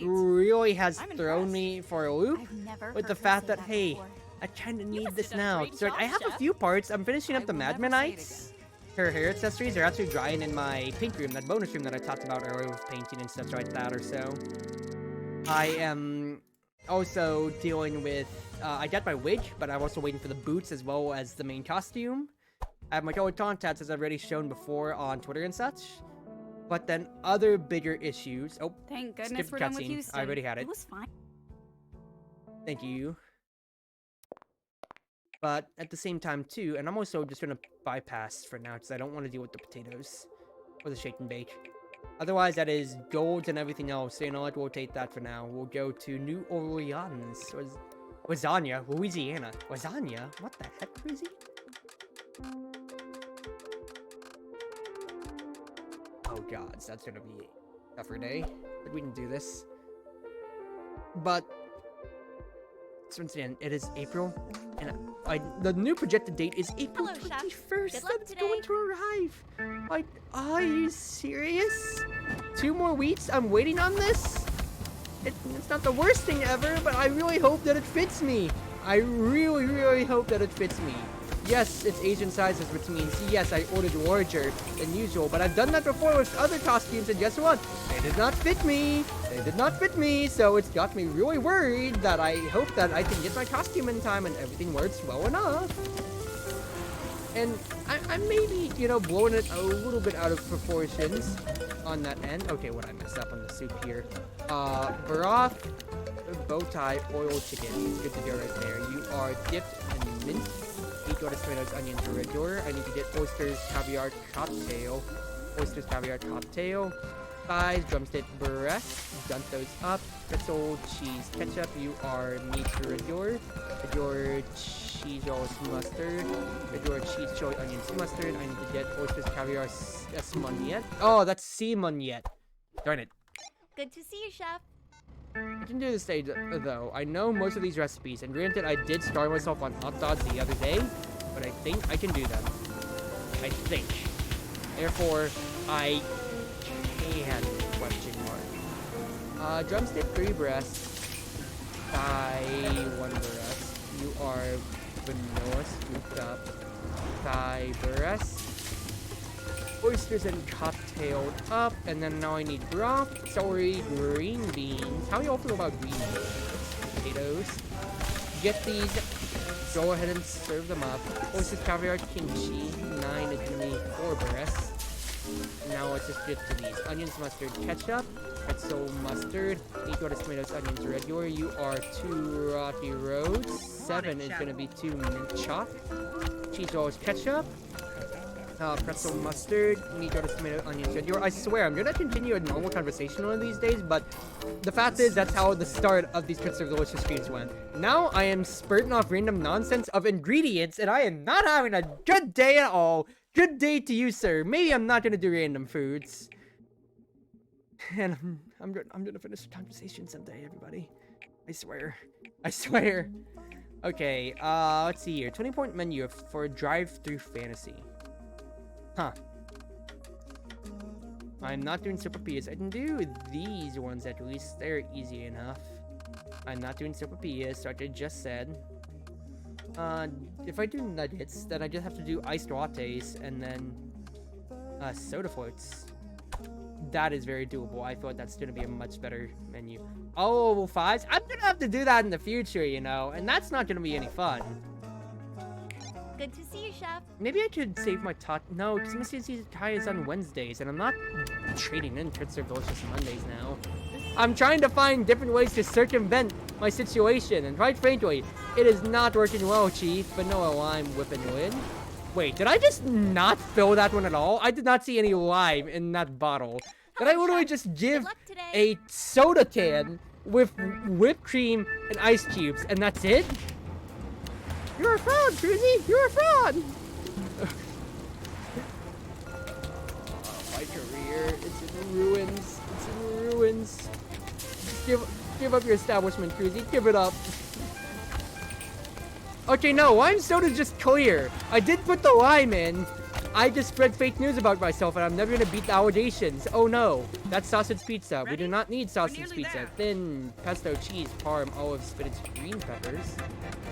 really has thrown me for a loop. With the fact that, hey, I kind of need this now. So I have a few parts. I'm finishing up the Madmanites. Her hair accessories are actually drying in my paint room, that bonus room that I talked about earlier with painting and stuff like that or so. I am also dealing with, I got my wig, but I'm also waiting for the boots as well as the main costume. I have my colored contacts, as I've already shown before on Twitter and such. But then other bigger issues. Oh, thank goodness we're done with Houston. I already had it. It was fine. Thank you. But at the same time too, and I'm also just gonna bypass for now because I don't want to deal with the potatoes or the shake and bake. Otherwise, that is gold and everything else. So, you know, let's rotate that for now. We'll go to New Orleans. Lasagna, Louisiana. Lasagna? What the heck, crazy? Oh god, so that's gonna be a tougher day. But we can do this. But so once again, it is April, and the new projected date is April 21st. That's going to arrive. Are you serious? 2 more weeks? I'm waiting on this? It's not the worst thing ever, but I really hope that it fits me. I really, really hope that it fits me. Yes, it's Asian sizes, which means, yes, I ordered larger than usual, but I've done that before with other costumes, and guess what? They did not fit me. They did not fit me, so it's got me really worried that I hope that I can get my costume in time and everything works well enough. And I may be, you know, blowing it a little bit out of proportions on that end. Okay, what I messed up on the soup here. Broth, bow tie, oiled chicken. Good to go right there. You are dipped in mint. Eat lettuce, tomatoes, onions, regular. I need to get oysters, caviar, cocktail. Oysters, caviar, cocktail. Thighs, drumstick, breast. Dump those up. Pretzel, cheese, ketchup. You are meat regular. Your cheese sauce, mustard. Your cheese, chili, onions, mustard. I need to get oysters, caviar, esmoniette. Oh, that's Simoniette. Darn it. Good to see you, Chef. I can do this day, though. I know most of these recipes, and granted, I did start myself on hot dogs the other day, but I think I can do them. I think. Therefore, I can, question mark. Drumstick, 3 breasts. Thigh, 1 breast. You are vanilla scooped up. Thigh breast. Oysters and cocktailed up, and then now I need broth, celery, green beans. How do y'all feel about green beans? Potatoes. Get these. Go ahead and serve them up. Oysters, caviar, kimchi. 9 is gonna be 4 breasts. Now let's just get to these. Onions, mustard, ketchup. Pretzel, mustard. 8 lettuce, tomatoes, onions, regular. You are 2 rocky roads. 7 is gonna be 2 mint chop. Cheese rolls, ketchup. Pretzel mustard, lettuce, tomato, onion, I swear, I'm gonna continue a normal conversation one of these days, but the fact is, that's how the start of these Prince of Delicious streams went. Now, I am spurting off random nonsense of ingredients, and I am not having a good day at all. Good day to you, sir. Maybe I'm not gonna do random foods. And I'm gonna finish the conversation someday, everybody. I swear. I swear. Okay, let's see here. 20-point menu for drive-through fantasy. Huh. I'm not doing sopapillas. I can do these ones at least. They're easy enough. I'm not doing sopapillas, like I just said. If I do nuggets, then I just have to do iced lattes and then soda floats. That is very doable. I thought that's gonna be a much better menu. Oh, fives? I'm gonna have to do that in the future, you know, and that's not gonna be any fun. Good to see you, Chef. Maybe I should save my tot. No, because my CNC tie is on Wednesdays, and I'm not trading in Prince of Delicious Mondays now. I'm trying to find different ways to circumvent my situation, and quite frankly, it is not working well, Chief. Vanilla lime whipping in. Wait, did I just not fill that one at all? I did not see any lime in that bottle. Did I literally just give a soda can with whipped cream and ice cubes, and that's it? You're a fraud, Cruzy! You're a fraud! My career, it's in ruins. It's in ruins. Give up your establishment, Cruzy. Give it up. Okay, no, lime soda's just clear. I did put the lime in. I just spread fake news about myself, and I'm never gonna beat the allegations. Oh no, that's sausage pizza. We do not need sausage pizza. Thin, pesto, cheese, parm, olive, spinach, green peppers,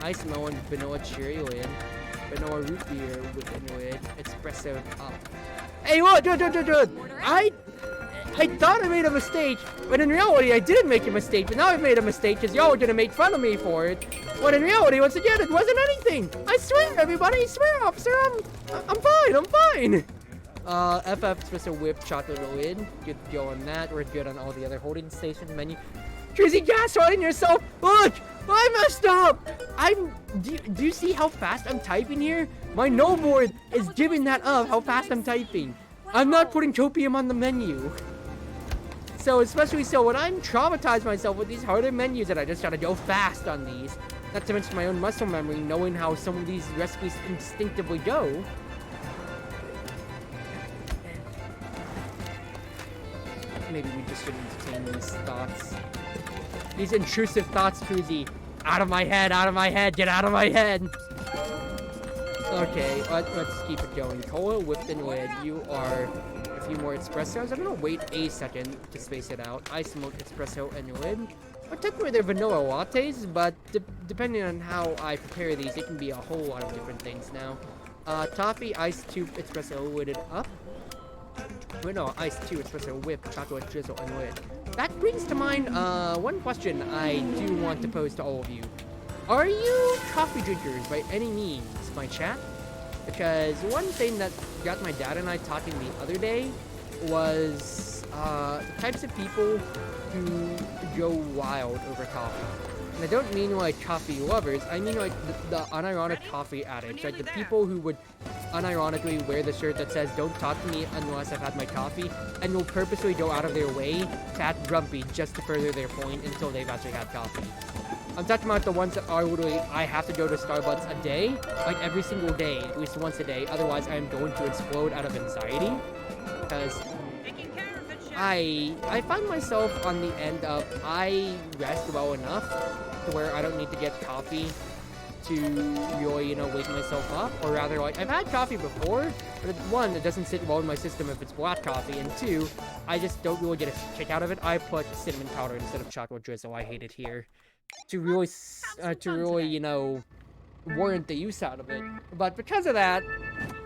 ice melon, vanilla cherry lid, vanilla root beer with a lid, espresso up. Hey, look, dude. I thought I made a mistake, but in reality, I didn't make a mistake. But now I've made a mistake because y'all are gonna make fun of me for it. But in reality, once again, it wasn't anything. I swear, everybody, I swear, officer, I'm fine. FF espresso whip chocolate lid. Good to go on that. We're good on all the other holding station menu. Crazy gaslighting yourself. Look, I messed up. Do you see how fast I'm typing here? My no board is giving that up. How fast I'm typing. I'm not putting copium on the menu. So, especially so, when I'm traumatized myself with these harder menus, and I just gotta go fast on these, not to mention my own muscle memory, knowing how some of these recipes instinctively go. Maybe we just should entertain these thoughts. These intrusive thoughts, Cruzy. Out of my head, get out of my head! Okay, let's keep it going. Cola, whipped and lid, you are a few more espressos. I'm gonna wait a second to space it out. Ice milk, espresso, and lid. Well, technically they're vanilla lattes, but depending on how I prepare these, it can be a whole lot of different things now. Toffee, ice, tube, espresso, lidded up. Wait, no, ice, tube, espresso, whip, chocolate, drizzle, and lid. That brings to mind, one question I do want to pose to all of you. Are you coffee drinkers by any means, my chat? Because one thing that got my dad and I talking the other day was the types of people who go wild over coffee. And I don't mean like coffee lovers, I mean like the unironic coffee addicts, like the people who would unironically wear the shirt that says don't talk to me unless I've had my coffee, and will purposely go out of their way to act grumpy just to further their point until they've actually had coffee. I'm talking about the ones that are literally, I have to go to Starbucks a day, like every single day, at least once a day, otherwise I am going to explode out of anxiety, because I find myself on the end of, I rest well enough to where I don't need to get coffee to really, you know, wake myself up, or rather, like, I've had coffee before, but one, it doesn't sit well in my system if it's black coffee, and two, I just don't really get a kick out of it. I put cinnamon powder instead of chocolate drizzle. I hate it here. To really, you know, warrant the use out of it. But because of that,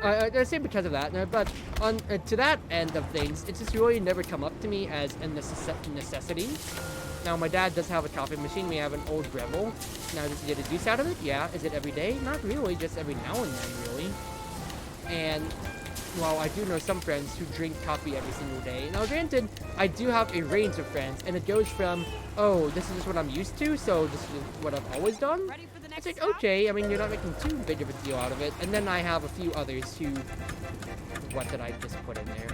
I say because of that, but on to that end of things, it's just really never come up to me as a necessity. Now, my dad does have a coffee machine. We have an old Rebel. Now, does he get a use out of it? Yeah. Is it every day? Not really, just every now and then, really. And while I do know some friends who drink coffee every single day. Now, granted, I do have a range of friends, and it goes from, oh, this is just what I'm used to, so this is what I've always done. It's like, okay, I mean, you're not making too big of a deal out of it. And then I have a few others who what did I just put in there?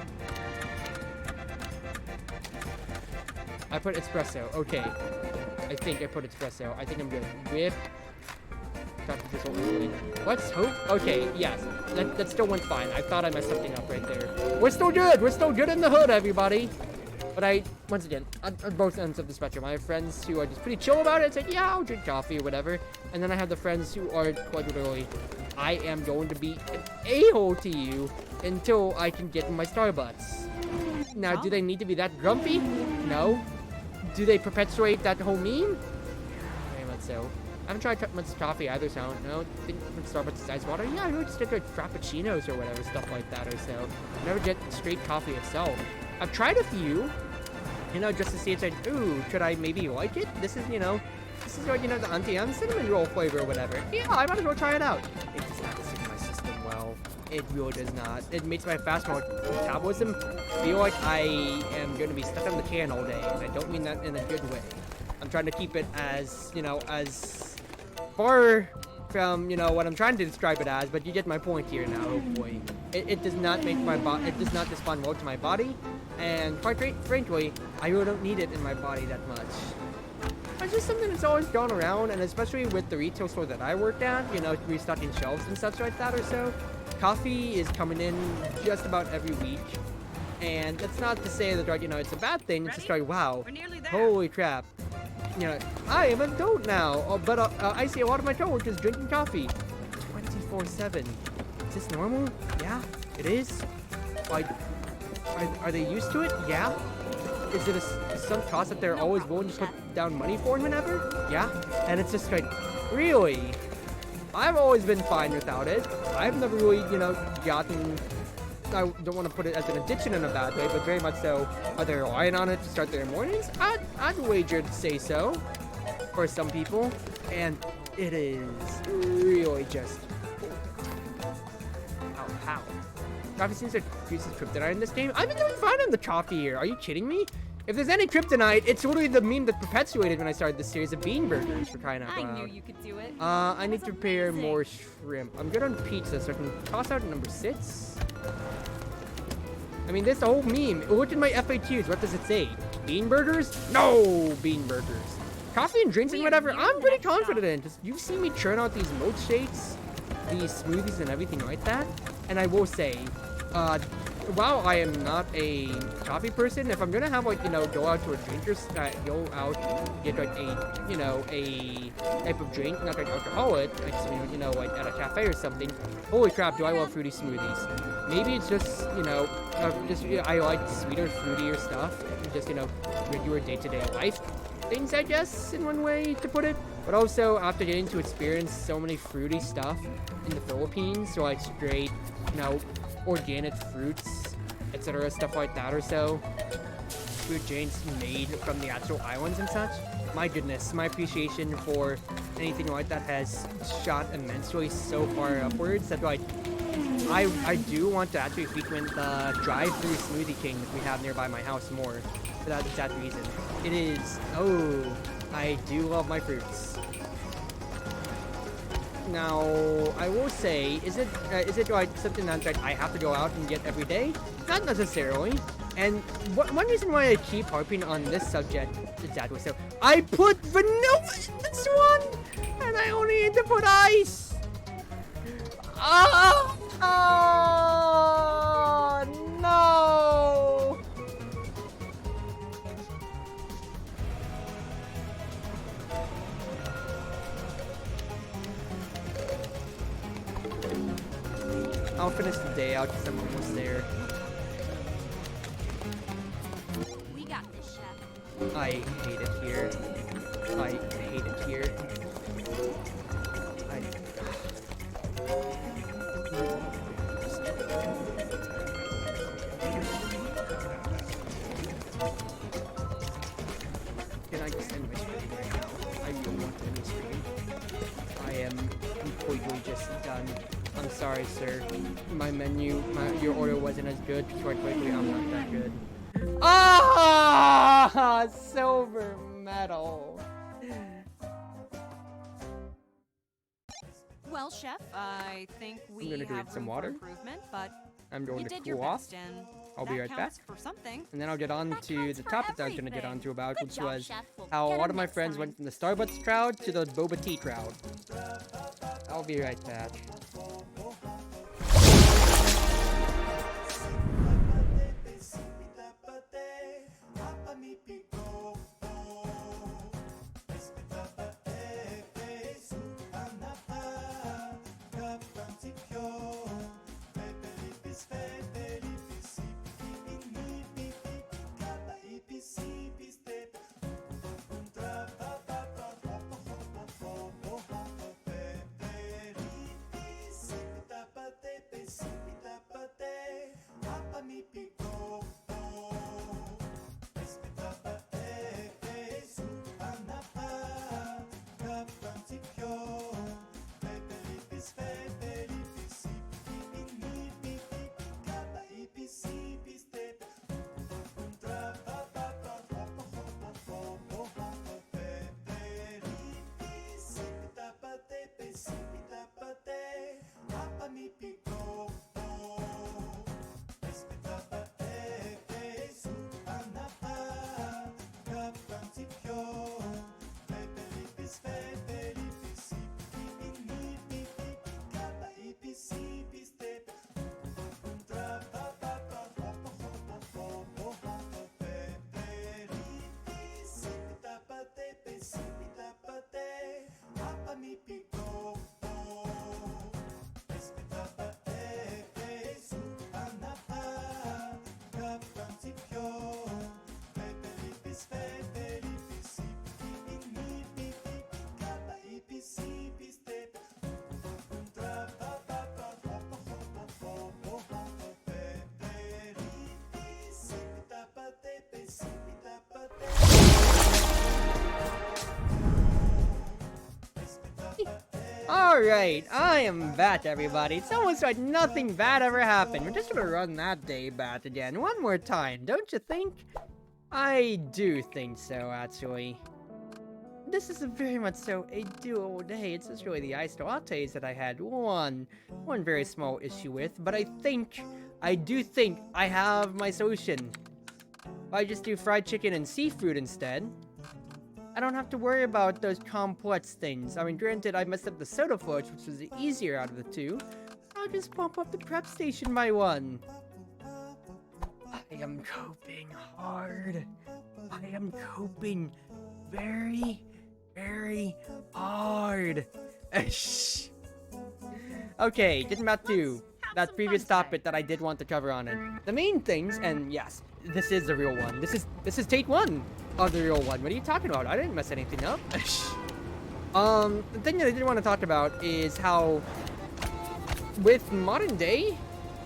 I put espresso. Okay. I think I put espresso. I think I'm good. Whip. Let's hope. Okay, yes. That still went fine. I thought I messed something up right there. We're still good. We're still good in the hood, everybody. But once again, on both ends of the spectrum, I have friends who are just pretty chill about it. It's like, yeah, I'll drink coffee or whatever. And then I have the friends who are quite literally, I am going to be an a-hole to you until I can get in my Starbucks. Now, do they need to be that grumpy? No. Do they perpetuate that whole meme? Very much so. I haven't tried much coffee either, so I don't know. I think when Starbucks is ice water, yeah, I really just get like frappuccinos or whatever, stuff like that or so. I never get straight coffee itself. I've tried a few, you know, just to see it's like, ooh, should I maybe like it? This is, like, the Auntie cinnamon roll flavor or whatever. Yeah, I might as well try it out. It does not suit my system well. It really does not. It makes my fast metabolism feel like I am going to be stuck on the can all day, and I don't mean that in a good way. I'm trying to keep it as, as far from, what I'm trying to describe it as, but you get my point here now, hopefully. It does not make my body, it does not respond well to my body, and quite frankly, I really don't need it in my body that much. It's just something that's always gone around, and especially with the retail store that I worked at, restocking shelves and such like that or so, coffee is coming in just about every week. And that's not to say that, it's a bad thing. It's just like, wow, holy crap. I am an adult now, but I see a lot of my coworkers drinking coffee 24/7. Is this normal? Yeah, it is. Like, are they used to it? Yeah. Is it some cost that they're always willing to put down money for and whenever? Yeah. And it's just like, really? I've always been fine without it. I've never really, gotten... I don't want to put it as an addiction in a bad way, but very much so. Are they relying on it to start their mornings? I'd wager to say so for some people, and it is really just how. Coffee seems like Cruz's kryptonite in this game. I've been doing fine on the coffee here. Are you kidding me? If there's any kryptonite, it's literally the meme that perpetuated when I started this series of bean burgers for crying out loud. I knew you could do it. I need to prepare more shrimp. I'm good on pizza, so I can toss out number 6. I mean, this whole meme. Look at my FAQs. What does it say? Bean burgers? No bean burgers. Coffee and drinks and whatever. I'm pretty confident in. Just you've seen me churn out these milkshakes, these smoothies, and everything like that. And I will say, while I am not a coffee person, if I'm gonna have go out to a drink or go out get like a type of drink, not like alcoholic, like like at a cafe or something. Holy crap, do I love fruity smoothies? Maybe it's just I like sweeter, fruitier stuff, just regular day-to-day life things, I guess, in one way to put it. But also after getting to experience so many fruity stuff in the Philippines, so like straight, organic fruits, etc., stuff like that or so. Fruit drinks made from the actual islands and such. My goodness, my appreciation for anything like that has shot immensely so far upwards that I do want to actually frequent the drive-through Smoothie King that we have nearby my house more for that exact reason. It is, I do love my fruits. Now, I will say, is it like something that I have to go out and get every day? Not necessarily. And one reason why I keep harping on this subject exactly so I put vanilla in this one, and I only need to put ice. Oh no! I'll finish the day out because I'm almost there. We got this, chef. I hate it here. I hate it here. Can I just end my stream right now? I don't want to end the stream. I am completely just done. I'm sorry, sir. My menu, your order wasn't as good. Quite quickly, I'm not that good. Ah, silver medal. Well, chef, I think we I'm gonna go have get some room for water. improvement, but I'm going You to did your cool off. best, and I'll be that right back. counts for something. And then I'll get on That to counts the for topic that I was going to get everything. onto about, Good which job, was Chef. We'll how get a lot 'em of my next friends time. went from the Starbucks crowd to the boba tea crowd. I'll be right back. Alright, I am back, everybody. It's almost like nothing bad ever happened. We're just gonna run that day back again one more time, don't you think? I do think so, actually. This is very much so a doable day. It's just really the iced lattes that I had one very small issue with, but I do think I have my solution. I just do fried chicken and seafood instead. I don't have to worry about those complex things. I mean, granted, I messed up the soda floats, which was the easier out of the two. I'll just bump up the prep station by one. I am coping hard. I am coping very, very hard. Okay, getting back to that previous topic that I did want to cover on it. The main things, and yes, this is the real one. This is take one of the real one. What are you talking about? I didn't mess anything up. The thing that I did want to talk about is how with modern day,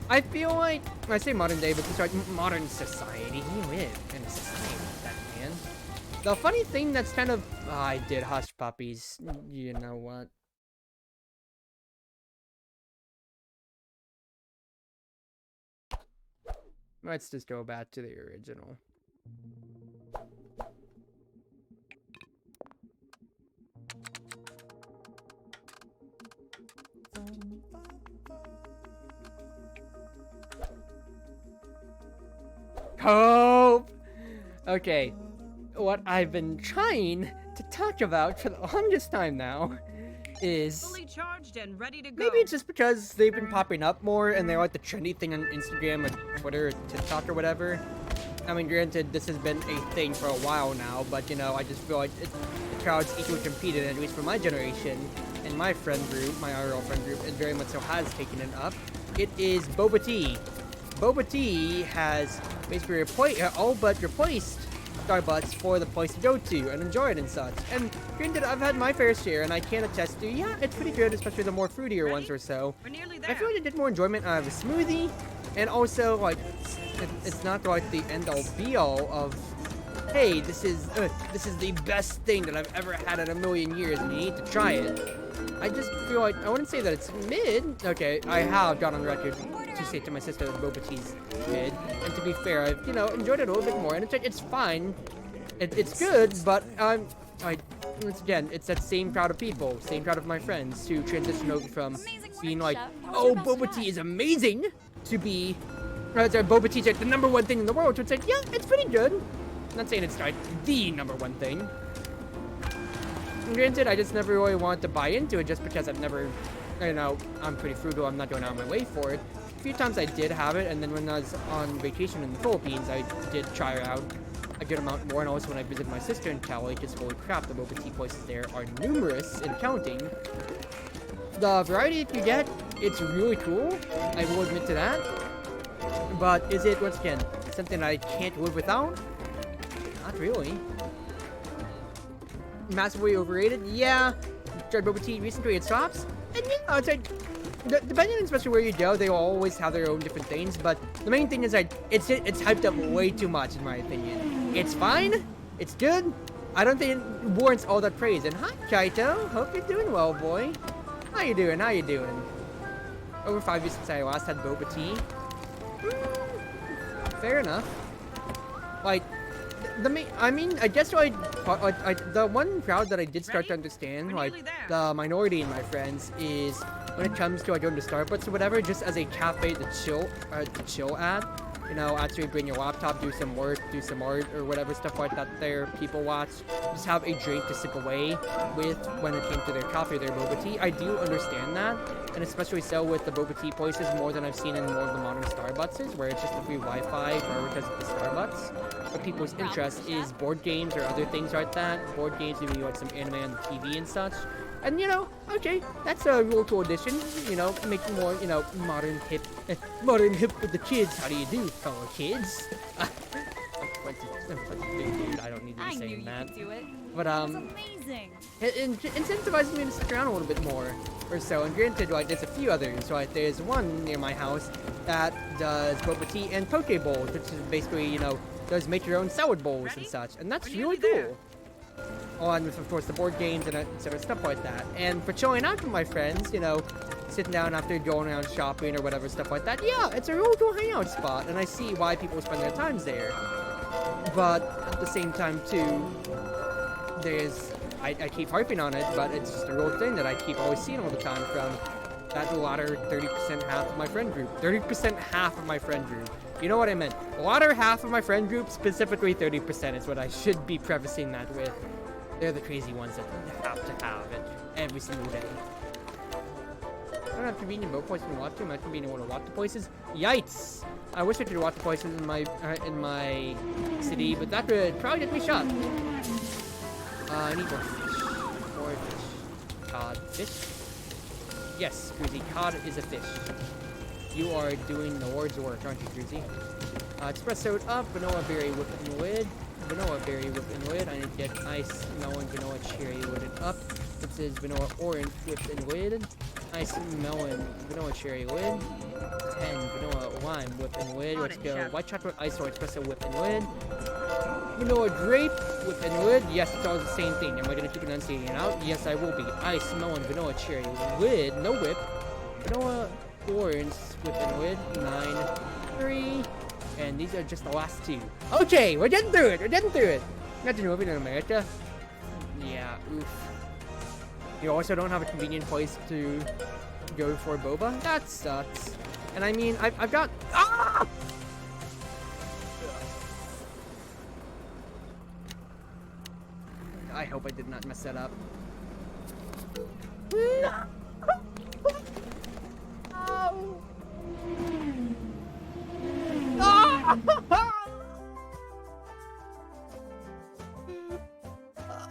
I feel like, I say modern day, but it's like modern society. We live in a society like that, man. The funny thing that's kind of, I did hush puppies. You know what? Let's just go back to the original. Cope! Okay, what I've been trying to talk about for the longest time now is... Fully charged and ready to go. Maybe it's just because they've been popping up more and they're like the trendy thing on Instagram or Twitter or TikTok or whatever. I mean, granted, this has been a thing for a while now, but you know, I just feel like the crowd's equally competed, at least for my generation and my friend group, my IRL friend group, it very much so has taken it up. It is boba tea. Boba tea has basically all but replaced Starbucks for the place to go to and enjoy it and such. And granted, I've had my fair share, and I can attest to, yeah, it's pretty good, especially the more fruitier ones or so. We're nearly there. I feel like I get more enjoyment out of a smoothie, and also, like, it's not like the end-all be-all of, hey, this is the best thing that I've ever had in a million years, and you need to try it. I just feel like, I wouldn't say that it's mid. Okay, I have gone on record to say to my sister that boba tea's mid. And to be fair, I've, you know, enjoyed it a little bit more. And it's fine. It's good, but once again, it's that same crowd of people, same crowd of my friends who transition over from Amazing work, being like, Chef. What was oh, your best boba shot? tea is amazing, to be boba tea's like the #1 thing in the world. So it's like, yeah, it's pretty good. I'm not saying it's like the #1 thing. And granted, I just never really wanted to buy into it just because I've never, you know, I'm pretty frugal. I'm not going out of my way for it. A few times I did have it, and then when I was on vacation in the Philippines, I did try it out a good amount more. And also when I visited my sister in Cali, because holy crap, the boba tea places there are numerous and counting. The variety that you get, it's really cool. I will admit to that. But is it, once again, something I can't live without? Not really. Massively overrated? Yeah. Tried boba tea recently at shops. And you know, it's like, depending on especially where you go, they will always have their own different things. But the main thing is like, it's hyped up way too much in my opinion. It's fine. It's good. I don't think it warrants all that praise. And hi, Kaito. Hope you're doing well, boy. How you doing? How you doing? Over 5 years since I last had boba tea. Fair enough. Like, I guess the one crowd that I did start to understand, like, the minority in my friends, is when it comes to like going to Starbucks or whatever, just as a cafe to chill at. You know, actually bring your laptop, do some work, do some art, or whatever stuff like that there, people watch. Just have a drink to sip away with when it came to their coffee or their boba tea. I do understand that, and especially so with the boba tea places more than I've seen in more of the modern Starbuckses, where it's just a free Wi-Fi or because of the Starbucks. But people's interest is board games or other things like that. Board games, maybe like some anime on the TV and such. And, you know, okay, that's a real cool addition, you know, making more, you know, modern hip with the kids. How do you do, fellow kids? I'm such a big dude, I don't need to be saying that. Could do it. But, Amazing. it incentivizes me to stick around a little bit more, or so. And granted, like, there's a few others. Like, there's one near my house that does boba tea and poke bowls, which is basically, you know, does make your own salad bowls and such. And that's really cool. On with, of course, the board games and sort of stuff like that. And for chilling out with my friends, you know, sitting down after going around shopping or whatever, stuff like that, yeah, it's a really cool hangout spot, and I see why people spend their times there. But at the same time, too, I keep harping on it, but it's just a real thing that I keep always seeing all the time from that latter 30% half of my friend group. 30% half of my friend group. You know what I meant. The latter half of my friend group, specifically 30%, is what I should be prefacing that with. They're the crazy ones that have to have it every single day. I don't have convenient boat places to walk to. I'm not convenient to walk to places. Yikes! I wish I could walk to places in my city, but that would probably get me shot. I need more fish. More fish. Cod. Fish? Yes, Cruzy. Cod is a fish. You are doing the Lord's work, aren't you, Cruzy? Espresso up, vanilla berry whipping lid. Vanilla berry whipping lid. I need to get ice melon vanilla cherry lidded up. It says vanilla orange whipping lid. Ice melon vanilla cherry lid. 10 vanilla lime whipping lid. Let's go. White chocolate ice or espresso whipping lid. Vanilla grape whipping lid. Yes, it's all the same thing. Am I gonna keep enunciating it out? Yes, I will be. Ice melon vanilla cherry lid. No whip. Vanilla orange whipping lid. 9, 3. And these are just the last 2. Okay, we're getting through it. We're getting through it. Imagine moving in America. Yeah, oof. You also don't have a convenient place to go for boba? That sucks. And I mean, I've got... Ah! I hope I did not mess that up. No! Oh! Ah!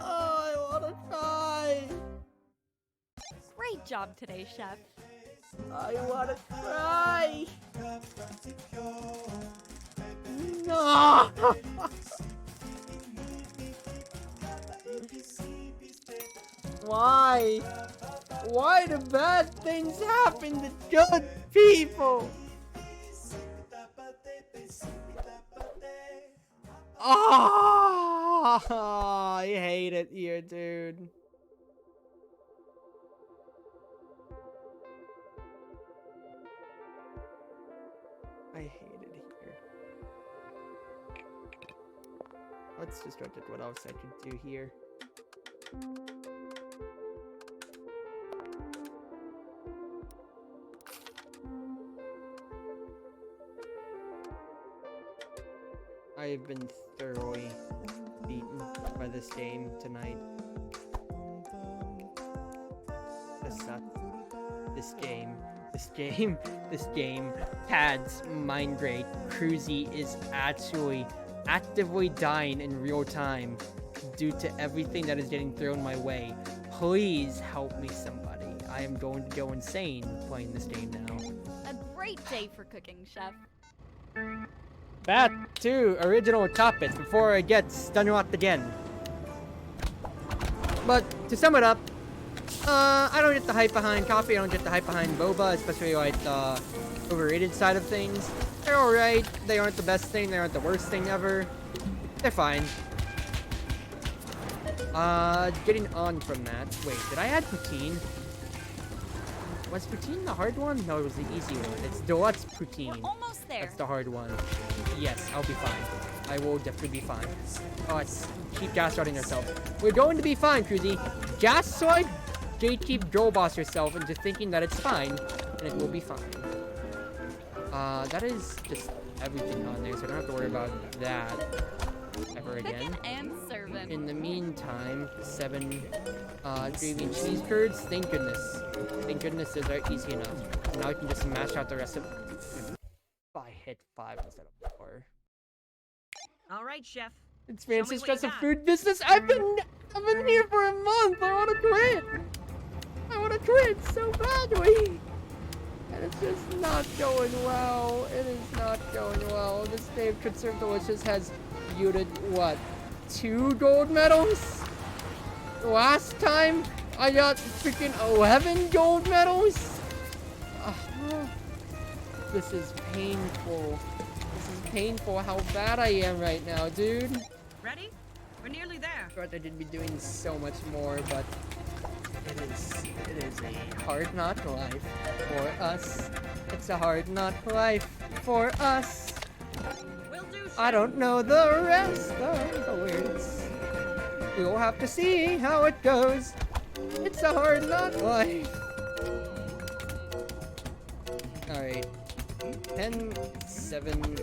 Oh, I wanna cry. Great job today, Chef. I wanna cry. No. Why? Why do bad things happen to good people? Oh, I hate it here, dude. I hate it here. Let's just look at what else I could do here. I've been thoroughly beaten by this game tonight. This sucks. This game, Pads, Mindgrade, Cruzy is actually actively dying in real time due to everything that is getting thrown my way. Please help me, somebody. I am going to go insane playing this game now. A great day for cooking, Chef. Back to original topics before I get stunlocked again. But to sum it up, I don't get the hype behind coffee, I don't get the hype behind boba, especially like the overrated side of things. They're alright, they aren't the best thing, they aren't the worst thing ever. They're fine. Getting on from that. Wait, did I add poutine? Was poutine the hard one? No, it was the easy one. It's deluxe poutine. We're almost there. That's the hard one. Yes, I'll be fine. I will definitely be fine. Oh, it's keep gaslighting yourself. We're going to be fine, Cruzy. Gaslight, gatekeep, girl boss yourself into thinking that it's fine, and it will be fine. That is just everything on there, so I don't have to worry about that ever again. Cooking and serving. In the meantime, 7 gravy and cheese curds. Thank goodness. Thank goodness those are easy enough. Now I can just mash out the rest of. If I hit 5 instead of 4. All right, Chef. It's fancy what stress you of got. food business. I've been here for a month. I want to quit. I want to quit so badly. And it's just not going well. It is not going well. This day of Conserve Delicious has yielded, what, 2 gold medals? Last time, I got freaking 11 gold medals? This is painful. This is painful how bad I am right now, dude. Ready? We're nearly there. I thought I did be doing so much more, but it is a hard knock life for us. It's a hard knock life for us. Will do, Chef. I don't know the rest of the words. We'll have to see how it goes. It's a hard knock life. Alright. 10, 7.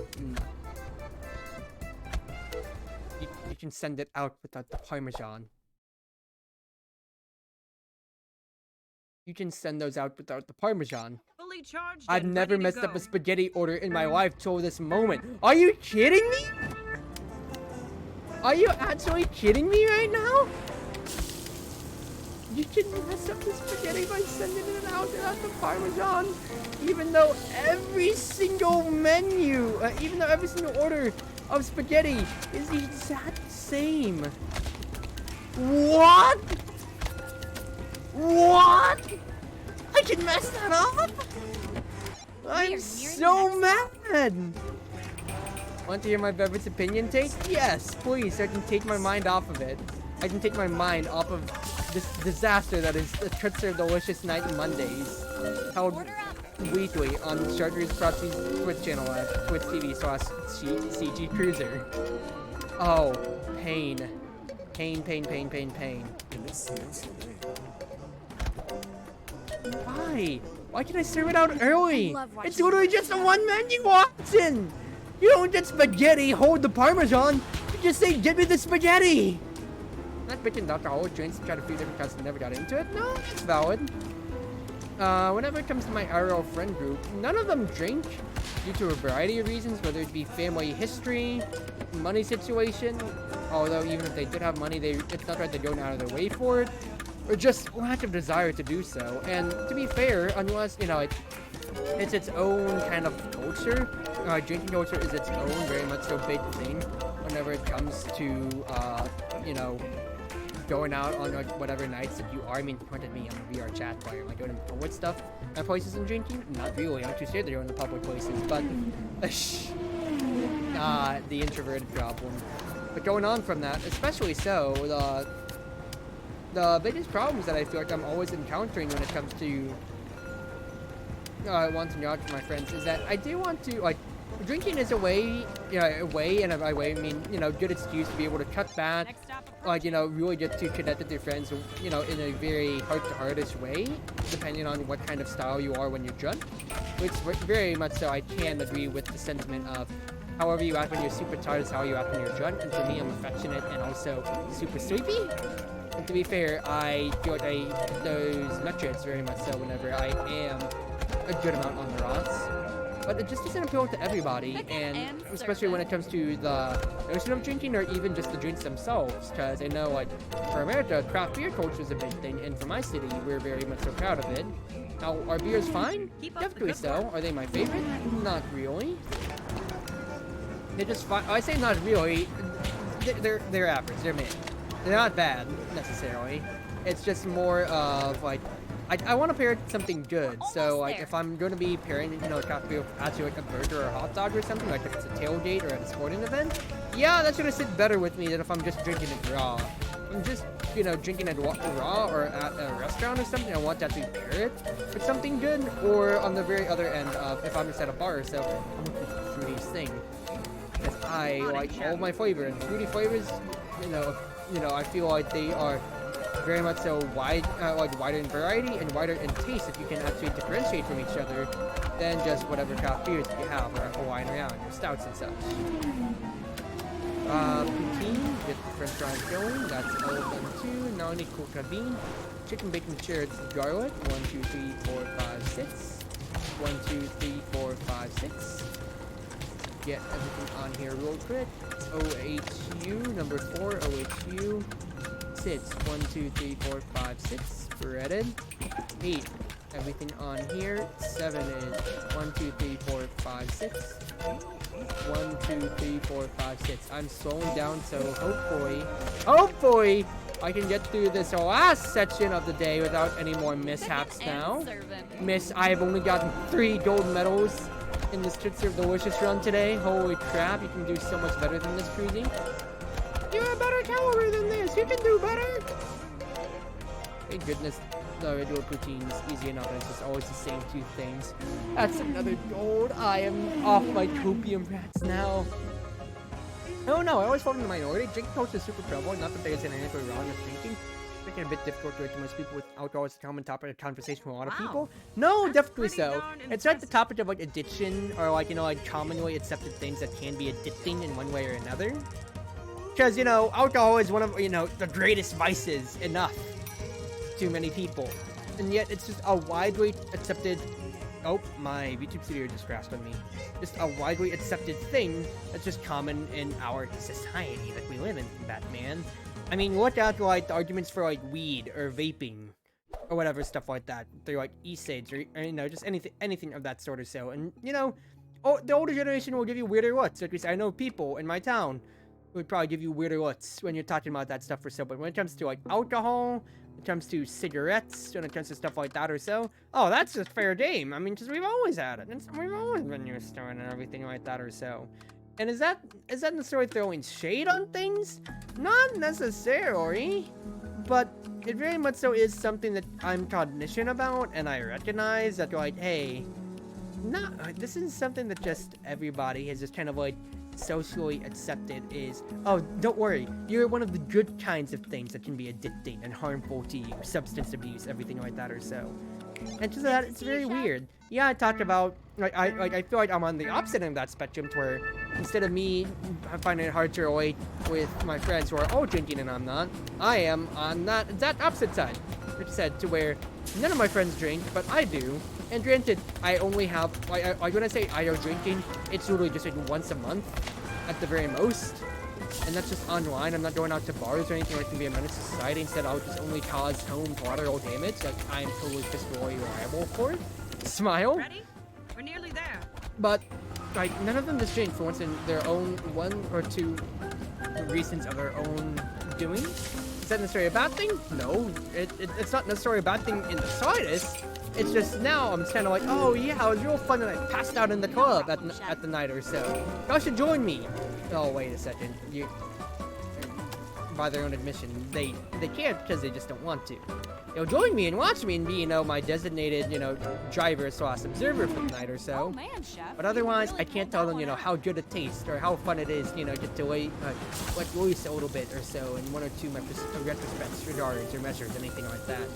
You can send it out without the Parmesan. You can send those out without the Parmesan. Fully charged. I've and never ready to messed up go. a spaghetti order in my life till this moment. Are you kidding me? Are you actually kidding me right now? You can mess up the spaghetti by sending it out without the Parmesan, even though every single menu, even though every single order of spaghetti is the exact same. What? What? I can mess that up? I'm so mad! Want to hear my beverage opinion take? Yes, please, so I can take my mind off of it. I can take my mind off of this disaster that is the Chartreuse Delicious Night Mondays, held weekly on Chartreuse Proxy's Twitch channel at Twitch TV/CG Cruiser. Oh, pain. Pain, pain, pain, pain, pain. Why? Why can I serve it out early? It's literally just a 1 menu option! You don't get spaghetti, hold the Parmesan. You just say, give me the spaghetti! Not picking alcoholic drinks to try to feed different cuts and never got into it. No, it's valid. Whenever it comes to my IRL friend group, none of them drink due to a variety of reasons, whether it be family history, money situation, although even if they did have money, it's not right they're going out of their way for it, or just lack of desire to do so. And to be fair, unless, you know, it's its own kind of culture, drinking culture is its own very much so big thing whenever it comes to, you know, going out on like, whatever nights that you are. I mean, pointed me, I'm a VR chat player. Like going to public stuff and places and drinking? Not really. I'm too scared to go into public places, but the introverted problem. But going on from that, especially so, the biggest problems that I feel like I'm always encountering when it comes to wanting to go out with my friends is that I do want to, like, drinking is a way, you know, and by way I mean, you know, good excuse to be able to cut back, like, you know, really get to connect with your friends, you know, in a very heart-to-heartish way, depending on what kind of style you are when you're drunk, which very much so I can agree with the sentiment of however you act when you're super tired is how you act when you're drunk. And for me, I'm affectionate and also super sleepy. And to be fair, I feel like I hit those metrics very much so whenever I am a good amount on the rocks. But it just doesn't appeal to everybody, and especially when it comes to the notion of drinking or even just the drinks themselves. Because I know, like, for America, craft beer culture is a big thing, and for my city, we're very much so proud of it. Now, are beers fine? Definitely so. Are they my favorite? Not really. They're just fine. I say not really. They're average. They're mid. They're not bad necessarily. It's just more of like I want to pair something good. So like if I'm going to be pairing, you know, a craft beer with actually like a burger or a hot dog or something, like if it's a tailgate or at a sporting event, yeah, that's gonna sit better with me than if I'm just drinking it raw. I'm just, you know, drinking it raw or at a restaurant or something. I want that to pair it with something good. Or on the very other end of if I'm just at a bar or so, I'm looking for the fruity thing. Because I like all my flavor, and fruity flavors, you know, I feel like they are very much so wide, like wider in variety and wider in taste if you can actually differentiate from each other than just whatever craft beers that you have or Hawaiian Round or stouts and such. Poutine, get the french fries going, that's all done too. Now I need coca bean, chicken bacon carrots garlic, 1, 2, 3, 4, 5, 6. 1, 2, 3, 4, 5, 6. Get everything on here real quick. OHU, number 4, OHU. 6, 1, 2, 3, 4, 5, 6. Breaded. 8. Everything on here. 7 is 1, 2, 3, 4, 5, 6. 1, 2, 3, 4, 5, 6. I'm slowing down, so hopefully, I can get through this last section of the day without any more mishaps now. I've only gotten 3 gold medals in this Kids Serve Delicious run today. Holy crap, you can do so much better than this, Cruzy. You're a better caliber than this. You can do better. Thank goodness the regular poutine is easy enough and it's just always the same 2 things. That's another gold. I am off my copium rats now. Oh no, I always fall in the minority. Drinking culture is super prevalent. Not that there's anything wrong with drinking. It's making it a bit difficult to most people with alcohol as a common topic of conversation for a lot of people. No, definitely so. It's like the topic of like addiction or like, you know, like commonly accepted things that can be addicting in one way or another. Because, you know, alcohol is one of, you know, the greatest vices enough to many people. And yet it's just a widely accepted... Oh, my YouTube studio just crashed on me. Just a widely accepted thing that's just common in our society that we live in, Batman. I mean, look at, like, the arguments for, like, weed or vaping or whatever, stuff like that. They're, like, e-cigs or, you know, just anything of that sort or so. And, you know, the older generation will give you weirder looks. At least I know people in my town would probably give you weirder looks when you're talking about that stuff or so. But when it comes to, like, alcohol, when it comes to cigarettes, when it comes to stuff like that or so, oh, that's just fair game. I mean, because we've always had it. We've always been used to it and everything like that or so. And is that necessarily throwing shade on things? Not necessarily. But it very much so is something that I'm cognizant about, and I recognize that, like, hey, this is something that just everybody has just kind of, like, socially accepted is, oh, don't worry, you're one of the good kinds of things that can be addicting and harmful to you, substance abuse, everything like that or so. And just that, it's very weird. Yeah, I talked about, I feel like I'm on the opposite end of that spectrum, to where instead of me finding it hard to relate with my friends who are all drinking and I'm not, I am on that opposite side. Which said, to where none of my friends drink, but I do. And granted, I only have, like when I say I don't drinking, it's literally just like once a month at the very most. And that's just online. I'm not going out to bars or anything where it can be a menace to society. Instead, I'll just only cause home collateral damage that I'm totally fiscally liable for. Smile. Ready? We're nearly there. But, like, none of them just drink for once in their own 1 or 2 reasons of their own doing. Is that necessarily a bad thing? No. It's not necessarily a bad thing in the slightest. It's just now I'm kind of like, oh yeah, it was real fun and I passed out in the club at the night or so. Y'all should join me. Oh, wait a second. By their own admission, they can't because they just don't want to. they'll join me and watch me and be, my designated, driver / observer for the night or Oh so. man, Chef. But otherwise, you really I can't pulled tell that them, one out. how good it tastes or how fun it is, just to wait a little bit or so in 1 or 2 retrospects, regards, or measures, anything like that.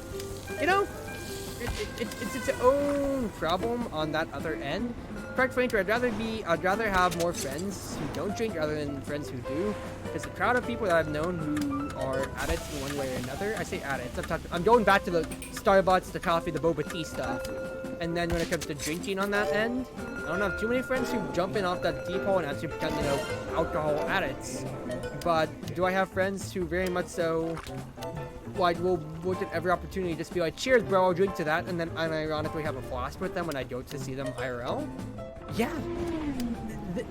It's its own problem on that other end. Quite frankly, I'd rather have more friends who don't drink rather than friends who do. Because the crowd of people that I've known who are addicts in one way or another, I say addicts, I'm going back to the Starbucks, the coffee, the boba tea stuff. And then when it comes to drinking on that end, I don't have too many friends who jump in off that deep hole and actually become, alcohol addicts. But do I have friends who very much so will look at every opportunity to just be like, cheers bro, I'll drink to that, and then unironically have a flask with them when I go to see them IRL? Yeah.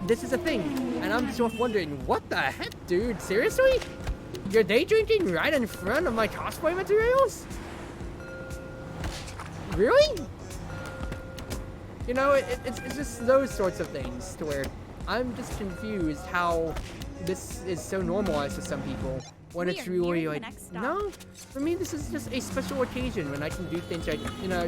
This is a thing, and I'm just wondering, what the heck, dude? Seriously? You're day drinking right in front of my cosplay materials? Really? It's just those sorts of things to where I'm just confused how this is so normalized to some people when We it's are really nearing the like, next stop. no, for me this is just a special occasion when I can do things like,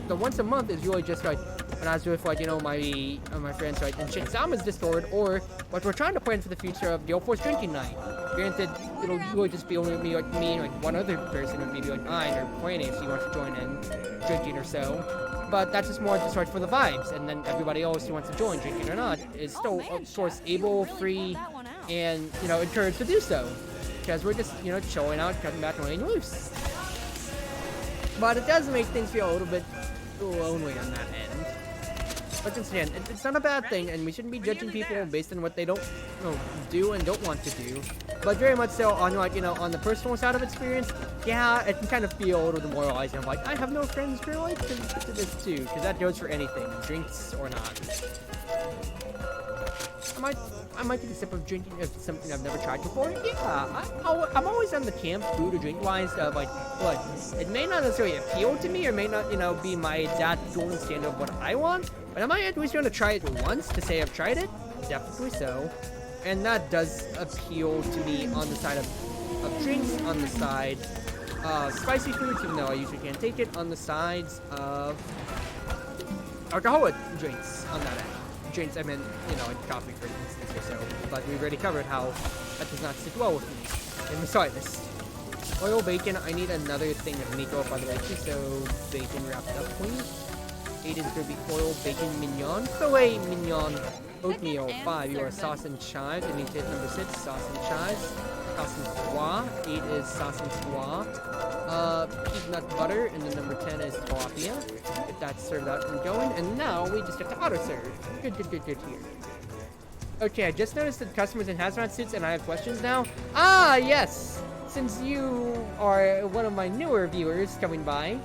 the once a month is really just like when I was with like, my friends like in Shinzama's Discord, or what we're trying to plan for the future of Guild Force drinking night. Granted, it'll really just be only me and like one other person, or maybe like 9 or planning if she wants to join in drinking or so. But that's just more just like for the vibes, and then everybody else who wants to join, drinking or not, is still, man, of course, Chef, you able, really free, pulled that one out. and, encouraged to do so. Because we're just, chilling out, cutting back and laying loose. But it does make things feel a little bit lonely on that end. But once again, it's not a bad thing, and we shouldn't be judging people based on what they don't do and don't want to do. But very much so on on the personal side of experience, yeah, it can kind of feel a little demoralizing. I'm like, I have no friends who relate to this too, because that goes for anything, drinks or not. I might take a sip of drinking of something I've never tried before. Yeah, I'm always on the camp, food or drink wise, of like, look, it may not necessarily appeal to me, or may not, be my exact golden standard of what I want, but am I at least going to try it once to say I've tried it? Definitely so. And that does appeal to me on the side of drinks, on the side of spicy foods, even though I usually can't take it, on the sides of alcoholic drinks on that end. Drinks, I mean, coffee for instance or so, but we've already covered how that does not sit well with me in the slightest. Oil bacon, I need another thing of Nico, by the way, too, so bacon wrapped up, please. 8 is going to be oil bacon mignon, filet mignon, oatmeal, 5, you are sauce and chives, and you take number 6, sauce and chives, sauce and squaw, 8 is sauce and squaw, peanut butter, and then number 10 is tilapia. Get that served out and going, and now we just have to auto serve. Good here. Okay, I just noticed that customers in hazmat suits, and I have questions now. Ah, yes! Since you are one of my newer viewers coming by,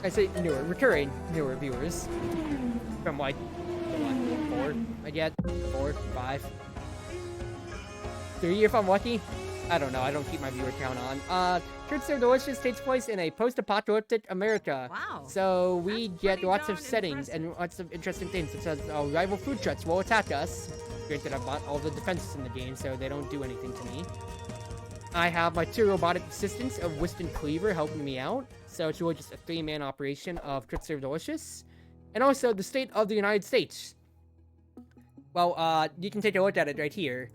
I say newer, recurring newer viewers, from like, what, 4, I get, 4, 5, 3 if I'm lucky. I don't know, I don't keep my viewer count on. Chartreuse Delicious takes place in a post-apocalyptic America. Wow. So we That's get pretty lots of darn settings and lots of interesting things, such as rival food trucks will attack us. Granted, I bought all the defenses in the game, so they don't do anything to me. I have my 2 robotic assistants of Winston Cleaver helping me out, so it's really just a 3-man operation of Chartreuse Delicious. And also, the state of the United States. Well, you can take a look at it right here.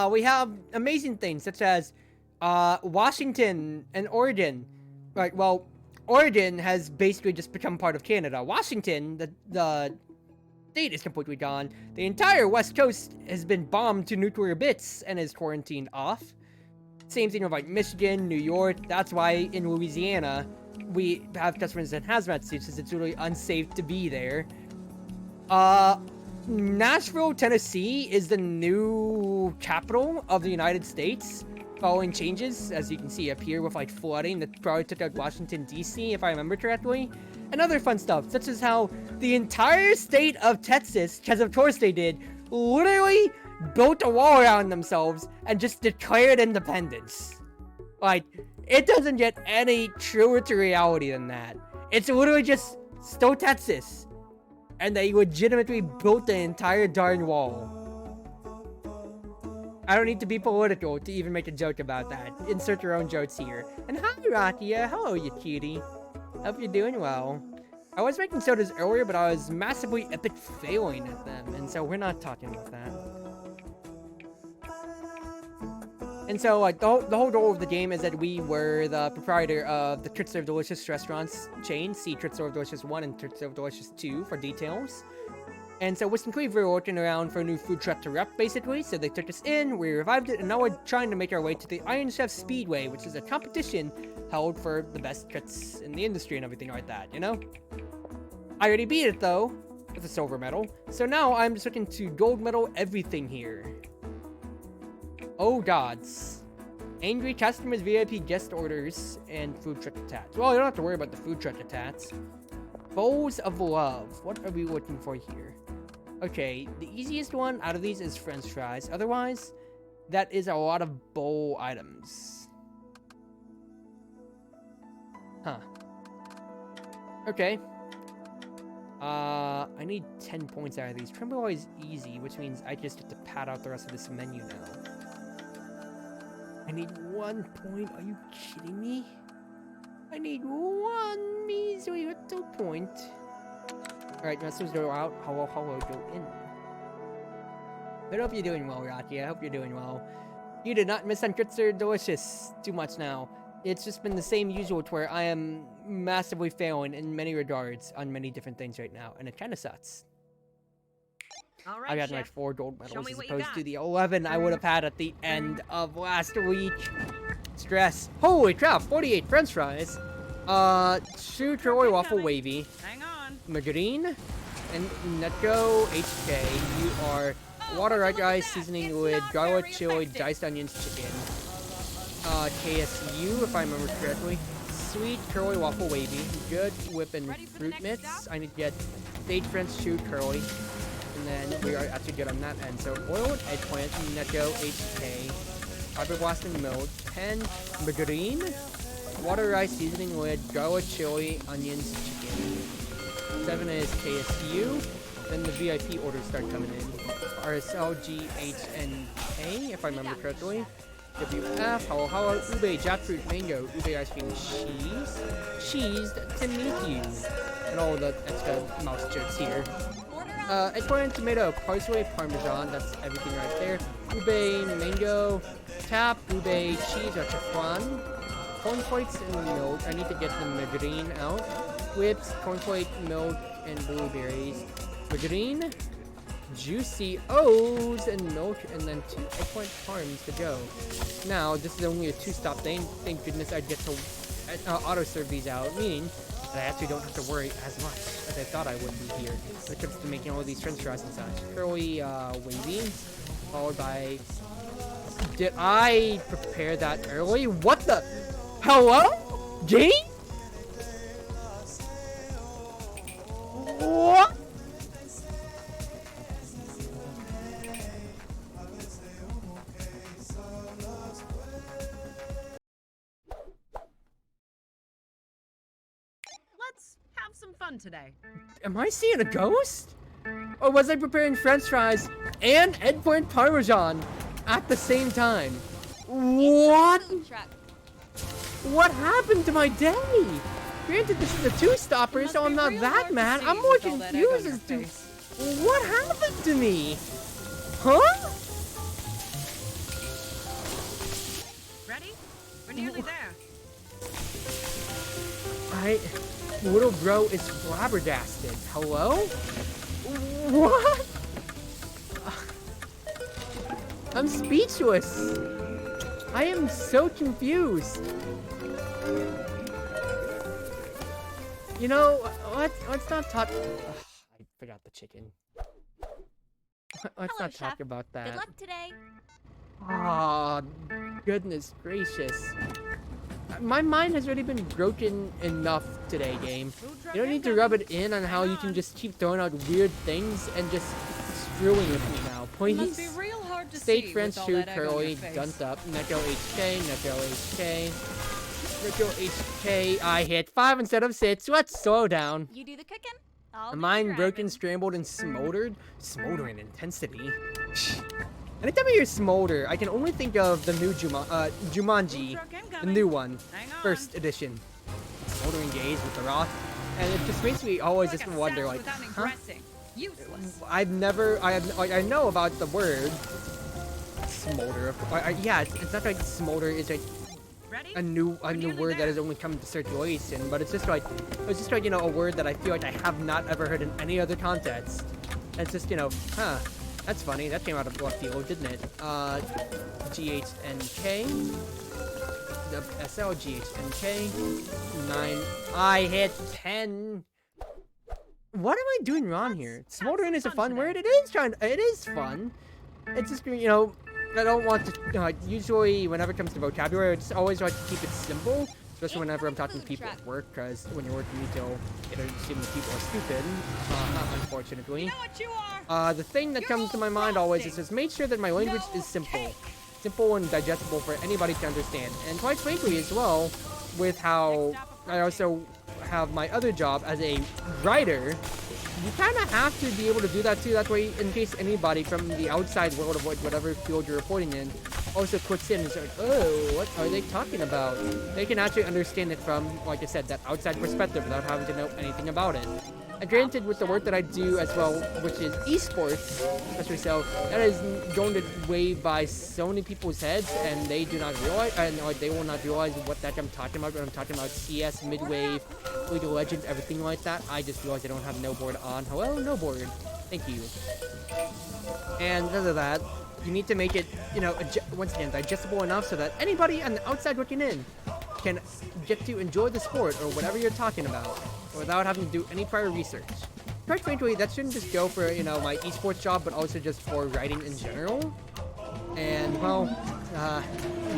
We have amazing things, such as Washington and Oregon. Right, well, Oregon has basically just become part of Canada. Washington, the state is completely gone. The entire West Coast has been bombed to nuclear bits and is quarantined off. Same thing with like Michigan, New York. That's why in Louisiana, we have customers in hazmat suits because it's really unsafe to be there. Nashville, Tennessee is the new capital of the United States, following changes, as you can see up here with like flooding that probably took out Washington, D.C., if I remember correctly. And other fun stuff, such as how the entire state of Texas, because of course they did, literally built a wall around themselves and just declared independence. Like, it doesn't get any truer to reality than that. It's literally just still Texas. And they legitimately built the entire darn wall. I don't need to be political to even make a joke about that. Insert your own jokes here. And hi, Rakia. Hello, you cutie. Hope you're doing well. I was making sodas earlier, but I was massively epic failing at them, and so we're not talking about that. And so, like, the whole goal of the game is that we were the proprietor of the Treats of Delicious restaurants chain. See Treats of Delicious 1 and Treats of Delicious 2 for details. And so, Whiston Cleave, we were looking around for a new food truck to rep, basically. So they took us in, we revived it, and now we're trying to make our way to the Iron Chef Speedway, which is a competition held for the best treats in the industry and everything like that, you know? I already beat it, though, with a silver medal. So now I'm just looking to gold medal everything here. Oh, gods. Angry customers, VIP guest orders, and food truck attacks. Well, you don't have to worry about the food truck attacks. Bowls of love. What are we looking for here? Okay, the easiest one out of these is French fries. Otherwise, that is a lot of bowl items. Huh. Okay. I need 10 points out of these. Tremble is easy, which means I just get to pad out the rest of this menu now. I need 1 point. Are you kidding me? I need 1 measly little point. Alright, messages go out. Hello, hello, go in. I hope you're doing well, Rocky. I hope you're doing well. You did not miss on Treats Are Delicious too much now. It's just been the same usual to where I am massively failing in many regards on many different things right now, and it kind of sucks. All right, I got Chef. like 4 gold medals me as what you opposed got. to the 11 I would have had at the end of last week. Stress. Holy crap, 48 French fries. Shoe Troy Waffle Wavy. Hang on. Margarine. And Netgo HK. You are water right guys, seasoning with garlic, chili, diced onions, chicken. KSU, if I remember correctly. Sweet curly waffle wavy. Good whip and fruit mitts. I need to get stage French shoe curly. And then we are actually good on that end. So oil and eggplant, Netgo HK. Fiber blast and milk. 10 margarine. Water rice seasoning with garlic, chili, onions, chicken. 7 is KSU. Then the VIP orders start coming in. RSL, G, H, and K, if I remember correctly. WF, hello, hello, ube, jackfruit, mango, ube ice cream, cheesed to meet you. And all the extra mouse jokes here. Eggplant, tomato, parsley, parmesan, that's everything right there. Ube, mango, tap, ube, cheese, that's fun. Cornflakes and milk, I need to get the margarine out. Whips, cornflake, milk, and blueberries. Margarine, juicy O's and milk, and then 2 eggplant parms to go. Now, this is only a 2-stop thing. Thank goodness I get to auto-serve these out, meaning that I actually don't have to worry as much as I thought I would be here when it comes to making all these French fries and such. Curly wavy, followed by... Did I prepare that early? What the... Hello? Game? What? Let's have some fun today. Am I seeing a ghost? Or was I preparing French fries and eggplant parmesan at the same time? What? Food truck. What happened to my day? Granted, this is a 2-stopper, so I'm not that mad. I'm more confused as to what happened to me. Huh? Ready? We're nearly there. Little bro is flabbergasted. Hello? What? I'm speechless. I am so confused. You know, let's not talk. Ugh, I forgot the chicken. Let's Hello, not talk Chef. about that. Good luck today. Oh, goodness gracious. My mind has already been broken enough today, game. You don't need to rub it in on how you can just keep throwing out weird things and just screwing with me now, please. Must be real hard to Steak see French with all shoe that egg on your curly, face. gunned up, Neko HK, Neko HK, Neko HK. I hit 5 instead of 6. Let's slow down. You do the cooking. I'll A do the mind broken, driving. scrambled, and smoldered. Smoldering intensity. Anytime I hear Smolder, I can only think of the new Jumanji, the new one, first edition. Smoldering Gaze with the rock, and it just makes me always just wonder, like, huh? I know about the word smolder. Yeah, it's not like smolder is like a new word that has only come into circulation, but it's just like you know, a word that I feel like I have not ever heard in any other context. And it's just, you know, huh? That's funny. That came out of left field, didn't it? GHNK. The SL GHNK. 9. I hit 10. What am I doing wrong here? Smoldering is a fun word. It is fun. It's just, you know, I don't want to, usually whenever it comes to vocabulary, I just always like to keep it simple. Especially whenever I'm talking to people at work, because when you're working retail, it assumes people are stupid, unfortunately. You know what you are. The thing that comes to my mind always is just make sure that my language is simple. Simple and digestible for anybody to understand. And quite frankly as well, with how I also have my other job as a writer, you kind of have to be able to do that too. That way, in case anybody from the outside world of whatever field you're reporting in also clicks in and is like, oh, what are they talking about? They can actually understand it from, like I said, that outside perspective without having to know anything about it. And granted, with the work that I do as well, which is esports, especially so, that is going way by so many people's heads, and they do not realize, and they will not realize what that I'm talking about when I'm talking about CS, midwave, League of Legends, everything like that. I just realized I don't have no board on. Hello, no board. Thank you. And because of that, you need to make it, you know, once again, digestible enough so that anybody on the outside looking in can get to enjoy the sport or whatever you're talking about without having to do any prior research. Quite frankly, that shouldn't just go for, you know, my esports job, but also just for writing in general. And, well,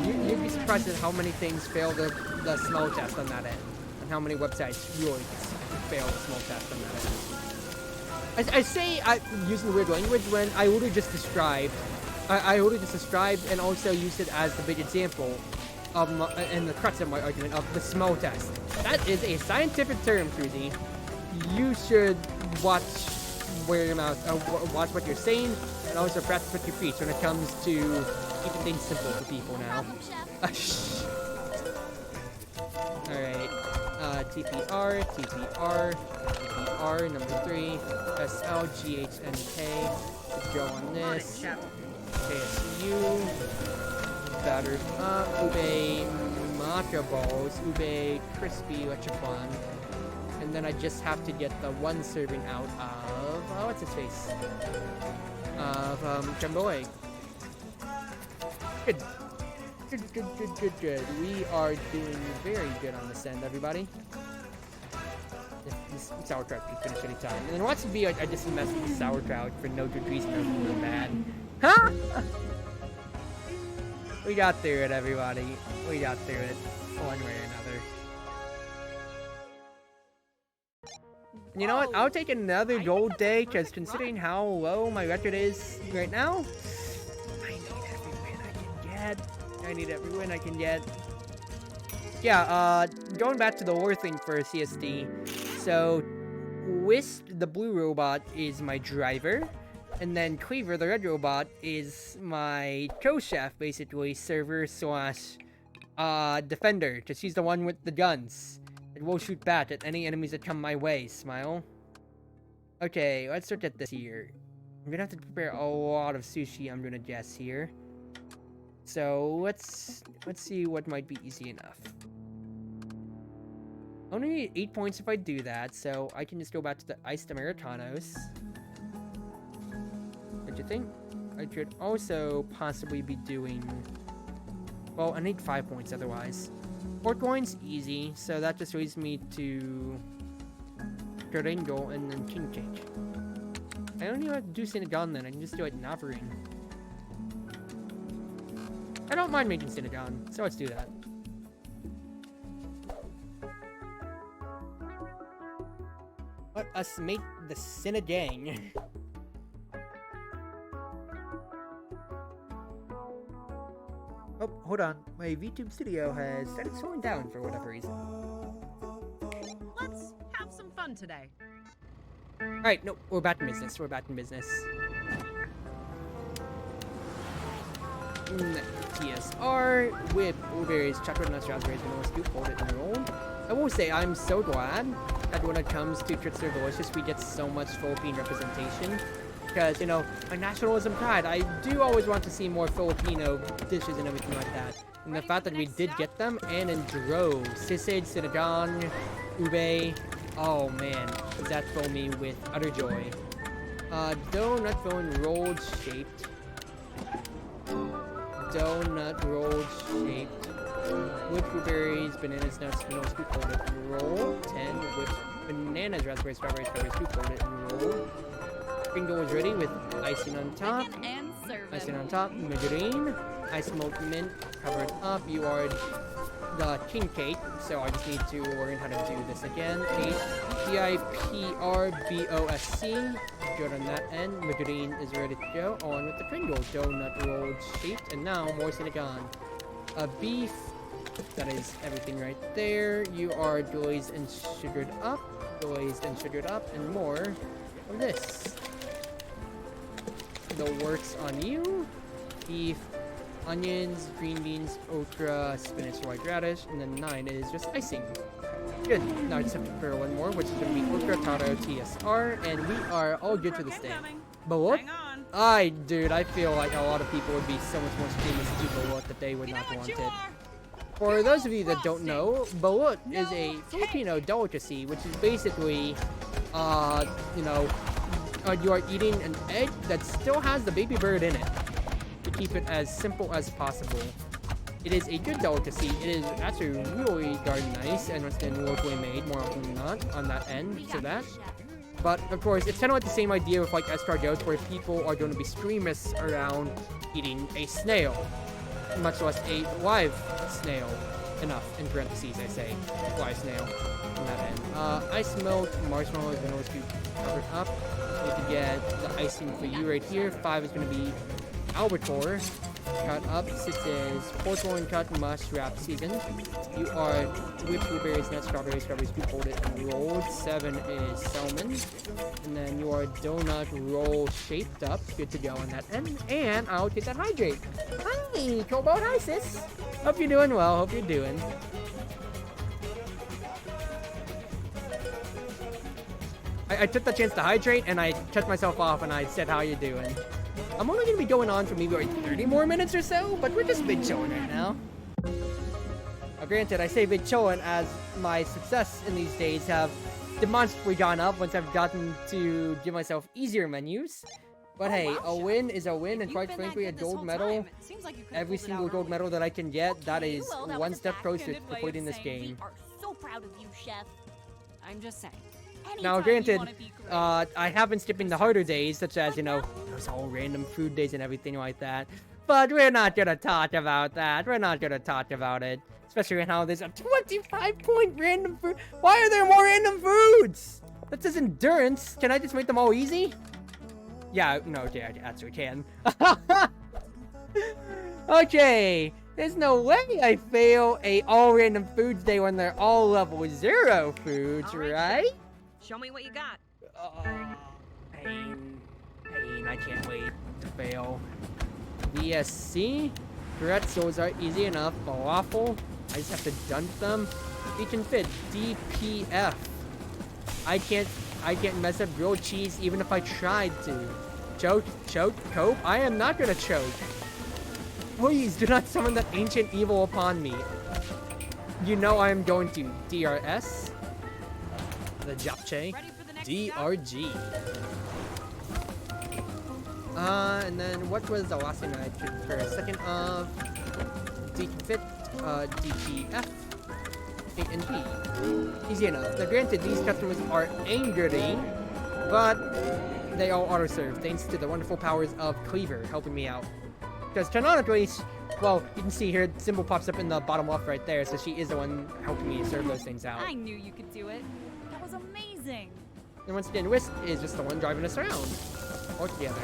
you'd be surprised at how many things fail the smell test on that end, and how many websites really fail the smell test on that end. I say using weird language when I literally just described, and also used it as the big example of and the crux of my argument of the smell test. That is a scientific term, Cruzy. You should watch where your mouth, watch what you're saying, and also practice what you preach when it comes to keeping things simple for people now. Alright, TPR, number 3, SLGHNK, let's go on this, KSU, batters up, Ube Macho Balls, Ube Crispy Electrifon, and then I just have to get the one serving out of, what's his face? Of, Jumbo Egg. Good. Good. We are doing very good on this end, everybody. This sauerkraut can finish any time. And then watch it be like I just messed with the sauerkraut for no good reason other than bad. Huh? We got through it, everybody. We got through it, one way or another. You know what? I'll take another gold day, because considering how low my record is right now, I need every win I can get. Yeah, going back to the lore thing for CSD. So, Wisp, the blue robot, is my driver. And then Cleaver, the red robot, is my co-chef, basically, server slash defender. Because she's the one with the guns. And will shoot back at any enemies that come my way, smile. Okay, let's look at this here. I'm gonna have to prepare a lot of sushi, I'm gonna guess here. So, let's see what might be easy enough. I only need 8 points if I do that, so I can just go back to the Iced Americanos. What do you think? I could also possibly be doing... Well, I need 5 points otherwise. Pork loin's easy, so that just leads me to... Garingo and then King Cake. I don't even have to do Sinagon then, I can just do it Navarine. I don't mind making Sinagon, so let's do that. Let us make the Sinagang. Oh, hold on. My VTube studio has started slowing down for whatever reason. Let's have some fun today. Alright, no, we're back in business. TSR, Whip, Blueberries, Chocolate Nuts, Raspberries, Vanilla Scoop, Hold It, and Roll. I will say, I'm so glad that when it comes to Treats That Are Delicious, we get so much Philippine representation. Because, you know, my nationalism pride, I do always want to see more Filipino dishes and everything like that. And the fact that we did get them, and in droves. Sisig, sinigang, ube. Oh man, does that fill me with utter joy. Donut filling rolled shaped. Donut rolled shaped. Whipped blueberries, bananas, nuts, vanilla scoop folded and roll. 10 whipped bananas, raspberries, strawberries, scoop folded and roll. Bingo is ready with icing on top. Cooking and serving. Icing on top, margarine, ice smoked mint covered up. You are the king cake, so I just need to learn how to do this again. PiprBosc. Good on that end. Margarine is ready to go. On with the Pringle. Donut rolled shaped, and now more sinigang. Beef. That is everything right there. You are glazed and sugared up. Glazed and sugared up, and more of this. The works on you. Beef, onions, green beans, okra, spinach, white radish, and then 9 is just icing. Good. Now I just have to prepare one more, which is going to be okra, taro, TSR, and we are all good for this day. Balot? Dude, I feel like a lot of people would be so much more famous to balot that they would not want it. For those of you that don't know, balot is a Filipino delicacy, which is basically, you know, you are eating an egg that still has the baby bird in it, to keep it as simple as possible. It is a good delicacy. It is actually really darn nice, and it's been locally made more often than not on that end, so that. But of course, it's kind of like the same idea with like escargots, where people are going to be screamers around eating a snail, much less a live snail. Enough, in parentheses, I say. Live snail on that end. Ice milk, marshmallows, vanilla scoop covered up. Need to get the icing for you right here. 5 is going to be albacore. Cut up. 6 is porcelain cut, mush, wrap, seasoned. You are whipped blueberries, nuts, strawberries, scoop, folded, and rolled. 7 is salmon. And then you are donut roll shaped up. Good to go on that end. And I'll get that hydrate. Hi, Cobalt. Hi, sis. Hope you're doing well. Hope you're doing. I took the chance to hydrate, and I cut myself off, and I said, how you doing? I'm only going to be going on for maybe like 30 more minutes or so, but we're just big chilling right now. Now, granted, I say big chilling as my success in these days have demonstrably gone up once I've gotten to give myself easier menus. But hey, a win is a win, and quite frankly, a gold medal, every single gold medal that I can get, that is one step closer to completing this game. We are so proud of you, Chef. I'm just saying. Now, granted, I have been skipping the harder days, such as, you know, those all random food days and everything like that. But we're not gonna talk about that. We're not gonna talk about it. Especially right now, there's a 25-point random food. Why are there more random foods? That says endurance. Can I just make them all easy? Yeah, no, okay, I actually can. Okay, there's no way I fail a all random foods day when they're all level 0 foods, right? Show me what you got. Pain, I can't wait to fail. VSC, pretzels are easy enough. Falafel, I just have to dunk them. We can fit DPF. I can't mess up grilled cheese even if I tried to. Choke, cope. I am not gonna choke. Please do not summon that ancient evil upon me. You know I am going to. DRS. The japchae. DRG. And then what was the last thing I should for a second of? Decfit, DPF, ANP. Easy enough. Now granted, these customers are angry, but they all auto-serve thanks to the wonderful powers of Cleaver helping me out. Because canonically, well, you can see here, the symbol pops up in the bottom left right there, so she is the one helping me serve those things out. I knew you could do it. That was amazing. And once again, Whisk is just the one driving us around. All together.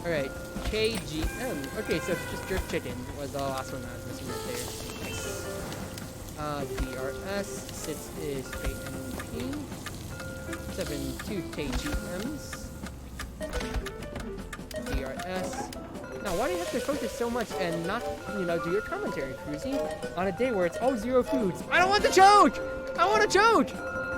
Alright, KGM. Okay, so it's just jerk chicken was the last one that I was missing right there. DRS. 6 is KNP. 7, 2 KGMs. DRS. Now, why do you have to focus so much and not, you know, do your commentary, Cruzy? On a day where it's all 0 foods. I don't want to choke! I want to choke!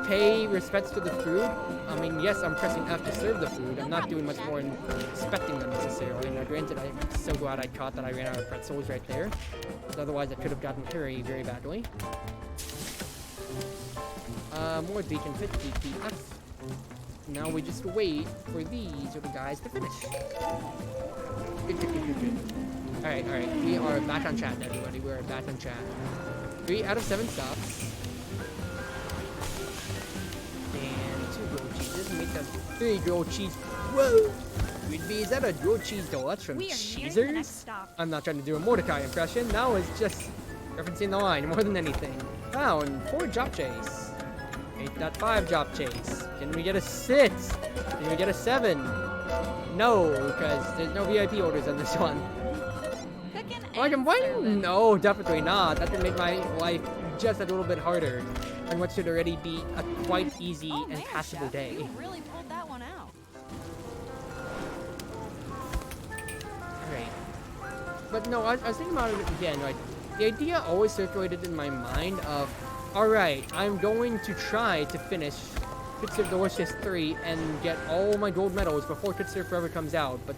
Pay respects to the food. I mean, yes, I'm pressing F to serve the food. I'm not doing much more in inspecting them necessarily. Now, granted, I'm so glad I caught that I ran out of pretzels right there. Otherwise, I could have gotten very, very badly. More beacon fit DPF. Now we just wait for these little guys to finish. Good. Alright. We are back on chat, everybody. We are back on chat. 3 out of 7 stops. And 2 grilled cheeses. Make that 3 grilled cheese. Whoa! Is that a grilled cheese deluxe from Cheezers? I'm not trying to do a Mordecai impression. Now it's just referencing the line more than anything. Wow, and 4 drop chase. 8.5 drop chase. Can we get a 6? Can we get a 7? No, because there's no VIP orders on this one. No, definitely not. That would make my life just a little bit harder. And what should already be a quite easy and passable day. You really pulled that one out. Alright. But no, I was thinking about it again. Like, the idea always circulated in my mind of, alright, I'm going to try to finish Cruz Ship Delicious 3 and get all my gold medals before Cruz Ship Forever comes out. But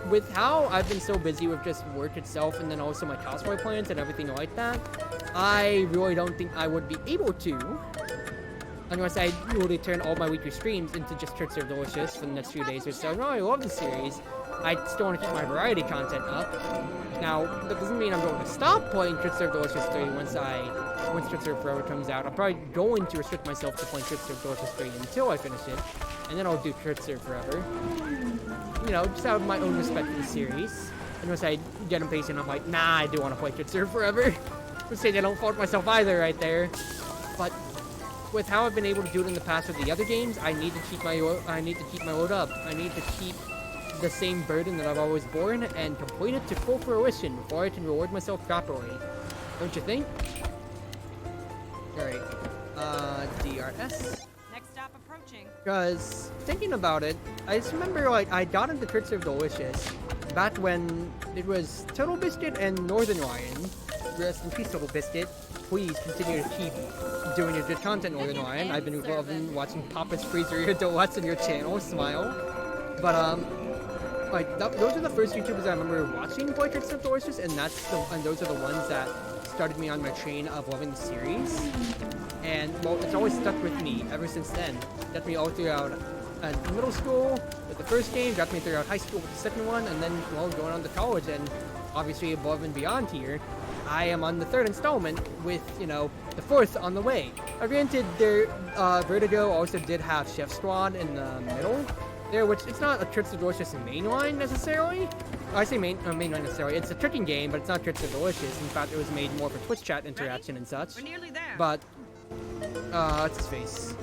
with how I've been so busy with just work itself and then also my cosplay plans and everything like that, I really don't think I would be able to. Unless I really turn all my weekly streams into just Cruz Ship Delicious for the next few days or so. No, I love the series. I still want to keep my variety content up. Now, that doesn't mean I'm going to stop playing Cruz Ship Delicious 3 once Cruz Ship Forever comes out. I'm probably going to restrict myself to playing Cruz Ship Delicious 3 until I finish it. And then I'll do Cruz Ship Forever. You know, just out of my own respect for the series. And once I get impatient, I'm like, nah, I do want to play Cruz Ship Forever. Let's say I don't fault myself either right there. But with how I've been able to do it in the past with the other games, I need to keep my load up. I need to keep the same burden that I've always borne and complete it to full fruition before I can reward myself properly. Don't you think? Alright. DRS. Next stop approaching. Because, thinking about it, I just remember, like, I got into Cruz Ship Delicious back when it was Total Biscuit and Northern Lion. Rest in peace, Total Biscuit. Please continue to keep doing your good content, Northern Lion. I've been loving watching Papa's Freezer your Deluxe on your channel. Smile. But, like, those are the first YouTubers I remember watching play Cruz Ship Delicious, and those are the ones that started me on my train of loving the series. And, well, it's always stuck with me ever since then. Got me all throughout middle school with the first game, got me throughout high school with the second one, and then, well, going on to college, and obviously above and beyond here, I am on the 3rd installment with, you know, the 4th on the way. Granted, Vertigo also did have Chef Squad in the middle there, which it's not a Cruz Ship Delicious mainline necessarily. I say mainline necessarily. It's a tricking game, but it's not Cruz Ship Delicious. In fact, it was made more for Twitch chat interaction and such. We're nearly there. But, what's his face?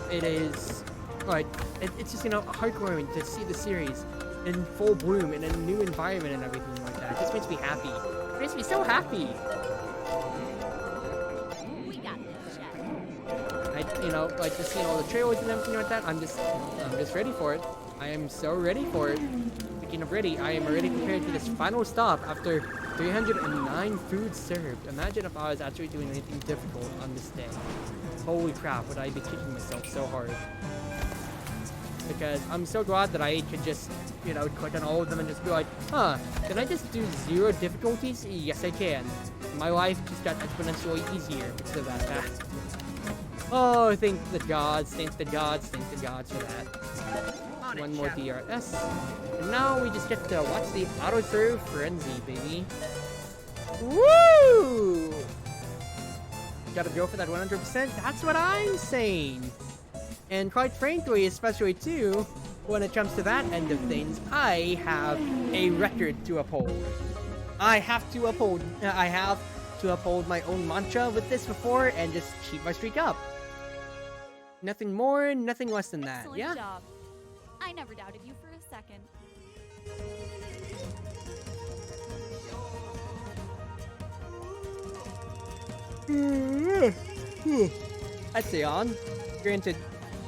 It is, like, it's just, you know, heartwarming to see the series in full bloom in a new environment and everything like that. It just makes me happy. It makes me so happy. We got this, Chef. You know, like, just seeing all the trailers and everything like that, I'm just ready for it. I am so ready for it. Speaking of ready, I am already prepared for this final stop after 309 food served. Imagine if I was actually doing anything difficult on this day. Holy crap, would I be kicking myself so hard. Because I'm so glad that I could just, you know, click on all of them and just be like, huh, can I just do 0 difficulties? Yes, I can. My life just got exponentially easier because of that fact. Oh, thank the gods, thank the gods, thank the gods for that. One more DRS. And now we just get to watch the auto-serve frenzy, baby. Woo! Gotta go for that 100%. That's what I'm saying. And quite frankly, especially too, when it comes to that end of things, I have a record to uphold. I have to uphold my own mantra with this before and just keep my streak up. Nothing more, nothing less than that. Excellent Yeah. job. I never doubted you for a second. I'd say on. Granted,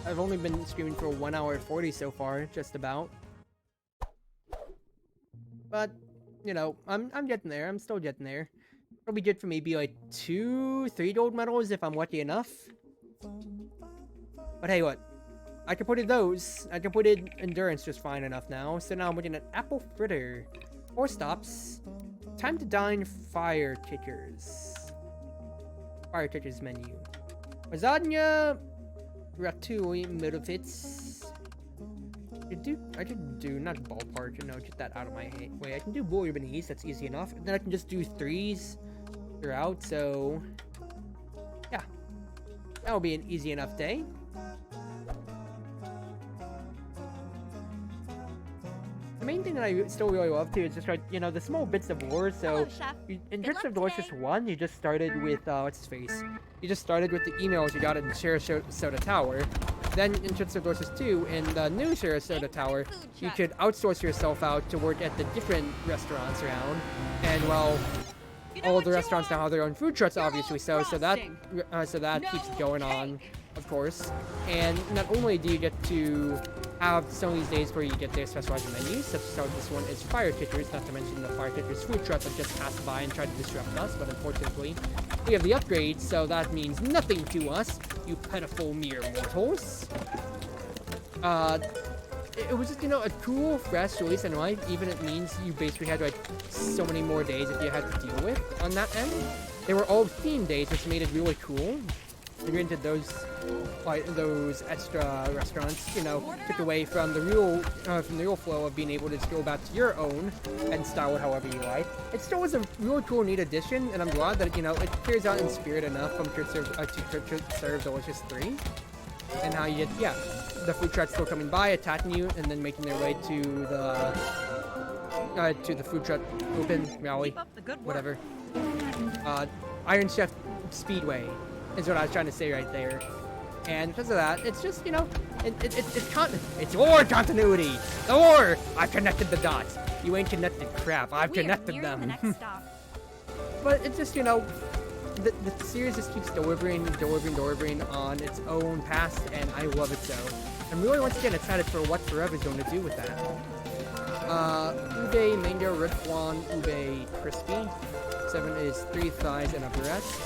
I've only been streaming for 1 hour 40 so far, just about. you know, I'm getting there. I'm still getting there. It'll be good for maybe like 2-3 gold medals if I'm lucky enough. But hey, what? I can put in those. I can put in endurance just fine enough now. So now I'm looking at apple fritter. 4 stops. Time to dine fire kickers. Fire kickers menu. Lasagna. Ratatouille Middlefits. I could do, not ballpark, you know, get that out of my way. I can do bouillabaisse, that's easy enough. And then I can just do 3s throughout, so... yeah. That'll be an easy enough day. The main thing that I still really love too is just like, you know, the small bits of lore. So in Cruz Ship Delicious 1, you just started with what's his face? You just started with the emails you got in Sarasota Tower. Then in Cruz Ship Delicious 2, in the new Sarasota Tower, you could outsource yourself out to work at the different restaurants around. And well, all the restaurants now have their own food trucks, obviously. So that keeps going on, of course. And not only do you get to have some of these days where you get their specialized menus, such as how this one is fire kickers, not to mention the fire kickers food truck that just passed by and tried to disrupt us, but unfortunately we have the upgrades, so that means nothing to us, you pitiful mere mortals. It was just, you know, a cool, fresh release in life, even it means you basically had like so many more days that you had to deal with on that end. They were all theme days, which made it really cool. And granted, those extra restaurants, you know, took away from the real flow of being able to just go back to your own and style it however you like. It still was a really cool, neat addition, and I'm glad that, you know, it carries out in spirit enough from Serve Delicious 3. And how you get, yeah, the food trucks still coming by, attacking you, and then making their way to the food truck open rally, whatever. Iron Chef Speedway is what I was trying to say right there. And because of that, it's just, you know, it's lore continuity. The lore! I've connected the dots. You ain't connected crap. I've connected them. The next stop. But it's just, you know, the series just keeps delivering on its own past, and I love it so. I'm really, once again, excited for what Forever's going to do with that. Ube, mango, red flan, ube, crispy. 7 is 3 thighs and a breast.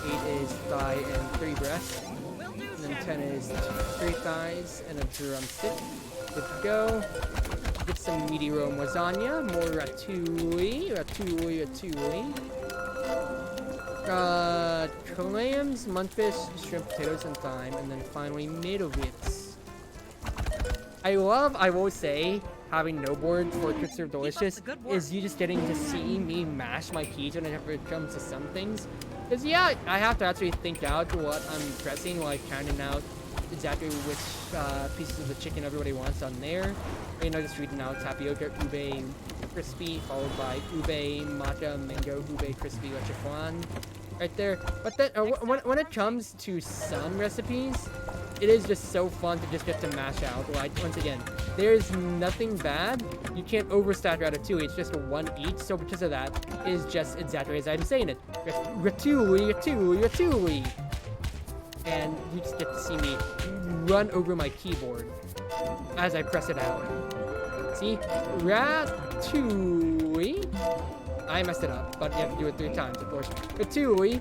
8 is thigh and 3 breasts. And then 10 is 3 thighs and a drumstick. Good to go. Get some meaty Rome lasagna. More ratatouille. Clams, mudfish, shrimp, potatoes, and thyme. And then finally, Middlewits. I will say, having no board for Cruz Ship Delicious is you just getting to see me mash my keys whenever it comes to some things. Because, yeah, I have to actually think out what I'm pressing, like counting out exactly which pieces of the chicken everybody wants on there. Or, you know, just reading out tapioca, ube, crispy, followed by ube, matcha, mango, ube, crispy, leche flan. Right there. But then, when it comes to some recipes, it is just so fun to just get to mash out. Like, once again, there's nothing bad. You can't overstack ratatouille. It's just a 1 each. So because of that, it is just exactly as I'm saying it. Ratatouille. And you just get to see me run over my keyboard as I press it out. See? Ratatouille. I messed it up, but you have to do it 3 times, of course. Ratatouille.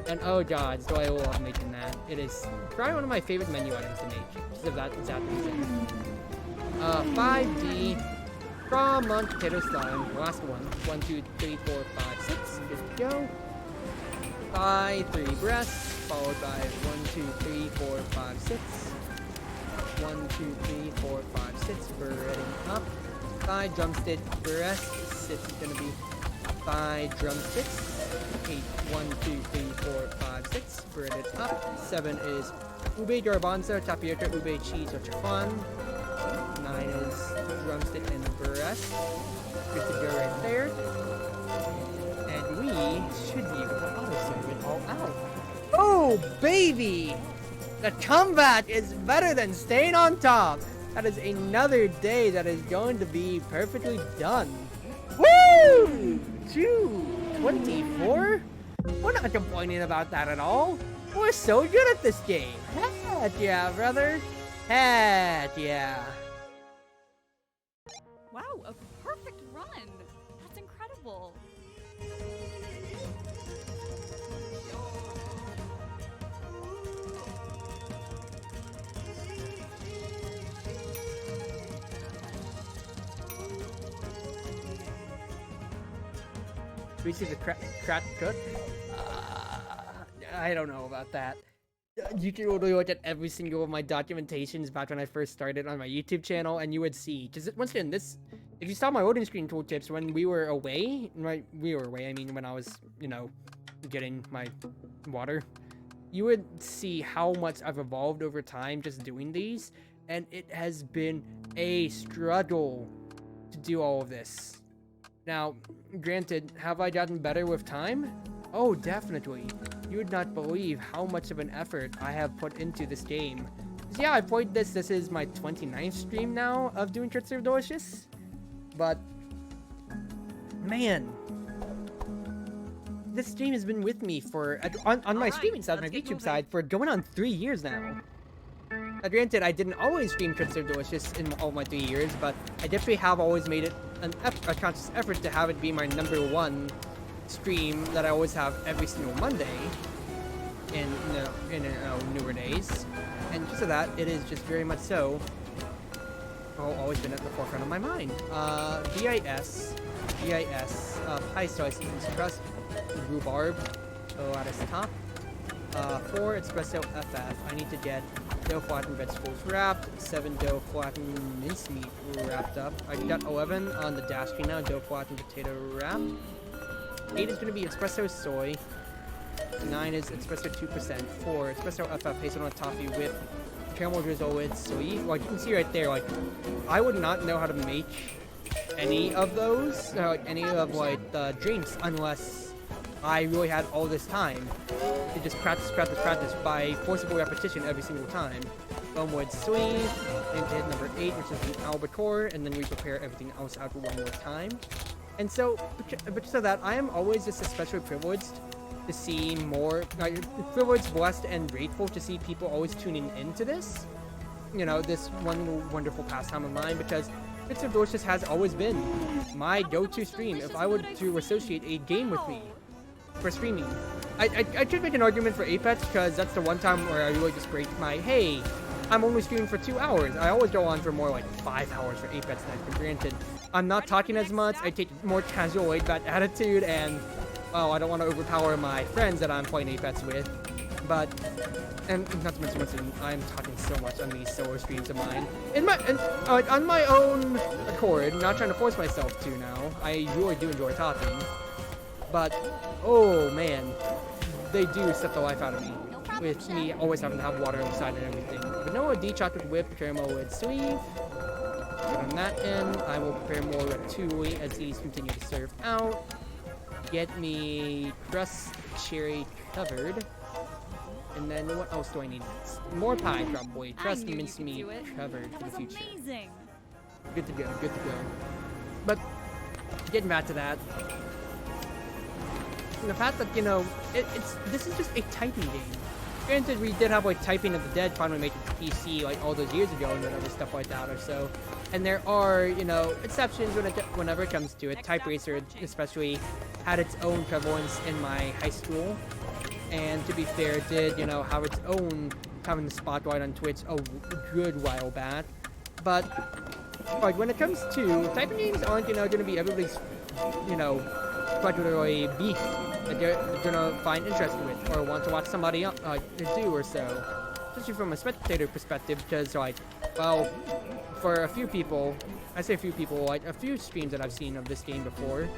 And oh god, do I love making that. It is probably one of my favorite menu items to make, because of that exact reason. 5D, from on potato slime, last one. 1, 2, 3, 4, 5, 6, good to go. Thigh, 3 breasts, followed by 1, 2, 3, 4, 5, 6. 1, 2, 3, 4, 5, 6, breading up. Thigh, drumstick, breast, 6 is gonna be thigh, drumsticks. 8, 1, 2, 3, 4, 5, 6, breaded up. 7 is ube, garbanzo, tapioca, ube, cheese, or chiffon. 9 is drumstick and breast. Good to go right there. And we should be able to auto-serve it all out. Oh, baby! The comeback is better than staying on top. That is another day that is going to be perfectly done. Woo! 224? We're not complaining about that at all. We're so good at this game. Heck yeah, brother. Heck yeah. Wow, cool. We see the crack cook. I don't know about that. You can really look at every single of my documentations back when I first started on my YouTube channel, and you would see. Because once again, this, if you saw my loading screen tooltips when we were away, right? We were away. I mean, when I was, you know, getting my water, you would see how much I've evolved over time just doing these, and it has been a struggle to do all of this. Now, granted, have I gotten better with time? Oh, definitely. You would not believe how much of an effort I have put into this game. So yeah, I played this. This is my 29th stream now of doing Chartreuse Delicious. But, man, this stream has been with me for, on my streaming side, my YouTube side, for going on 3 years now. Now, granted, I didn't always stream Chartreuse Delicious in all my 3 years, but I definitely have always made it a conscious effort to have it be my #1 stream that I always have every single Monday in newer days. And just so that, it is just very much so always been at the forefront of my mind. BIS, pie slices, crust, rhubarb, lattice top. 4 espresso FF. I need to get dough flattened vegetables wrapped, 7 dough flattened mincemeat wrapped up. I got 11 on the dash screen now, dough flattened potato wrapped. 8 is going to be espresso soy. 9 is espresso 2%. 4 espresso FF hazelnut toffee with caramel drizzle with sweet. Like you can see right there, like I would not know how to make any of those, any of like the drinks unless I really had all this time to just practice by forcible repetition every single time. Bonewood sleeve, and hit number 8, which is the albacore, and then we prepare everything else out one more time. And so, but so that I am always just especially privileged to see more, privileged, blessed, and grateful to see people always tuning into this. You know, this one wonderful pastime of mine, because Chartreuse Delicious has always been my go-to stream if I were to associate a game with me for streaming. I could make an argument for Apex, because that's the one time where I really just break my, hey, I'm only streaming for 2 hours. I always go on for more like 5 hours for Apex night, but granted, I'm not talking as much. I take more casual laid-back attitude, and well, I don't want to overpower my friends that I'm playing Apex with. But, and not to mention, I'm talking so much on these solo streams of mine. On my own accord, not trying to force myself to now. I really do enjoy talking. But, oh man, they do set the life out of me. With me always having to have water on the side and everything. Vanilla D chocolate whip, caramel with sleeve. On that end, I will prepare more ratatouille as these continue to serve out. Get me crust cherry covered. And then what else do I need next? More pie, probably. Crust mincemeat covered for the future. Amazing. Good to go, good to go. But, getting back to that. The fact that, you know, this is just a typing game. Granted, we did have like Typing of the Dead finally make it to PC like all those years ago and whatever stuff like that or so. And there are, you know, exceptions whenever it comes to it. Type Racer especially had its own prevalence in my high school. And to be fair, it did, you know, have its own time in the spotlight on Twitch a good while back. But, like, when it comes to typing games aren't, you know, going to be everybody's, you know, particularly beef that they're gonna find interested with or want to watch somebody else do or so. Especially from a spectator perspective, because like, well, for a few people, I say a few people, like a few streams that I've seen of this game before,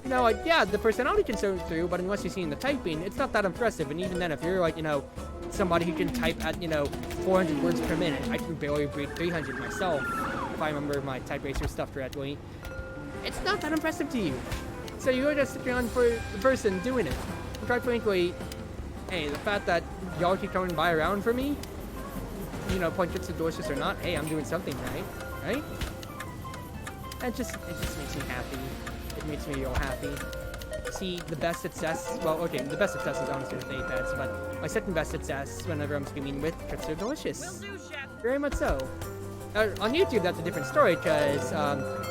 you know, like, yeah, the personality can show through, but unless you're seeing the typing, it's not that impressive. And even then, if you're like, you know, somebody who can type at, you know, 400 words per minute, I can barely break 300 myself, if I remember my Type Racer stuff correctly, it's not that impressive to you. So you're just sitting on for the person doing it. And quite frankly, hey, the fact that y'all keep coming by around for me, you know, playing Chartreuse Delicious or not, hey, I'm doing something right? It just makes me happy. It makes me real happy. See, the best success, well, okay, the best success is honestly with Apex, but my second best success whenever I'm streaming with Chartreuse Delicious. Will do, chef. Very much so. On YouTube, that's a different story, because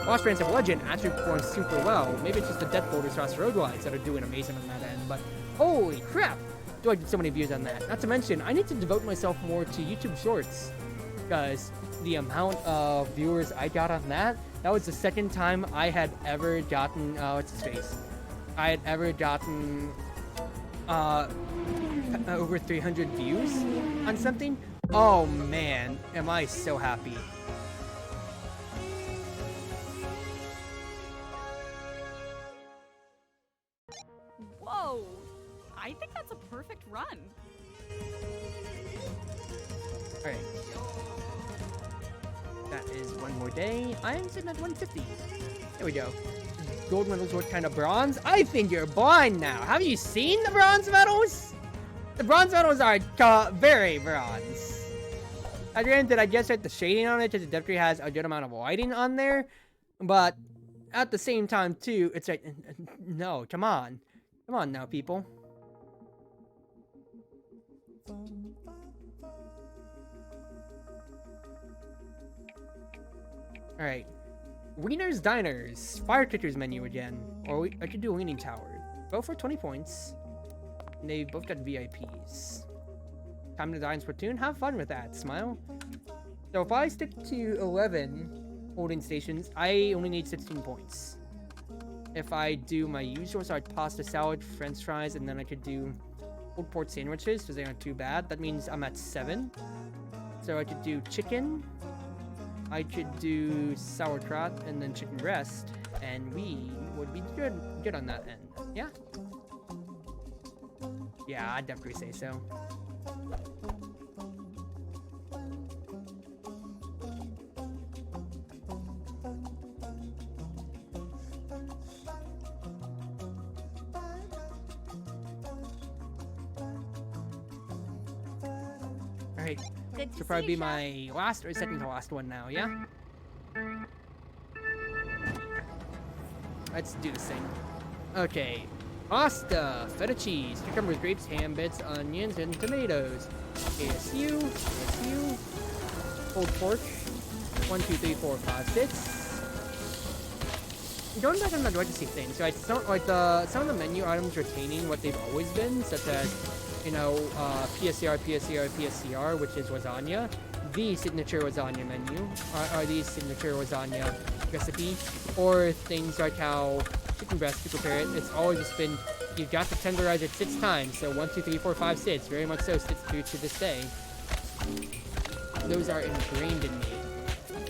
Lost Brands of Legend actually performs super well. Maybe it's just the Death Boulders Cross Roadwides that are doing amazing on that end, but holy crap! Do I get so many views on that? Not to mention, I need to devote myself more to YouTube Shorts, because the amount of viewers I got on that was the second time I had ever gotten, what's his face? I had ever gotten, over 300 views on something. Oh man, am I so happy. Whoa! I think that's a perfect run. Alright. That is one more day. I am sitting at 150. There we go. Gold medals were kind of bronze. I think you're blind now. Have you seen the bronze medals? The bronze medals are very bronze. Granted, I guess the shading on it, because it definitely has a good amount of lighting on there. But at the same time, too, it's like, no, come on. Come on now, people. Alright. Wiener's Diners. Firecrackers menu again. Or I could do a Leaning Tower. Both for 20 points. And they both got VIPs. Time to dine Splatoon. Have fun with that. Smile. So if I stick to 11 holding stations, I only need 16 points. If I do my usual, so I'd pasta salad, french fries, and then I could do pulled pork sandwiches, because they aren't too bad. That means I'm at 7. So I could do chicken. I could do sauerkraut, and then chicken breast. And we would be good on that end. Yeah? Yeah, I'd definitely say so. Alright, this will probably be my last or second to last one now, yeah? Let's do this thing. Okay. Pasta, feta cheese, cucumbers, grapes, ham bits, onions, and tomatoes. ASU, pulled pork. 1, 2, 3, 4, 5, 6. Going back on the legacy thing, so it's not like some of the menu items retaining what they've always been, such as, you know, PSCR, which is lasagna. The signature lasagna menu, are the signature lasagna recipe, or things like how chicken breast to prepare it. It's always just been, you've got to tenderize it 6 times, so 1, 2, 3, 4, 5, 6, very much so sits through to this day. Those are ingrained in me,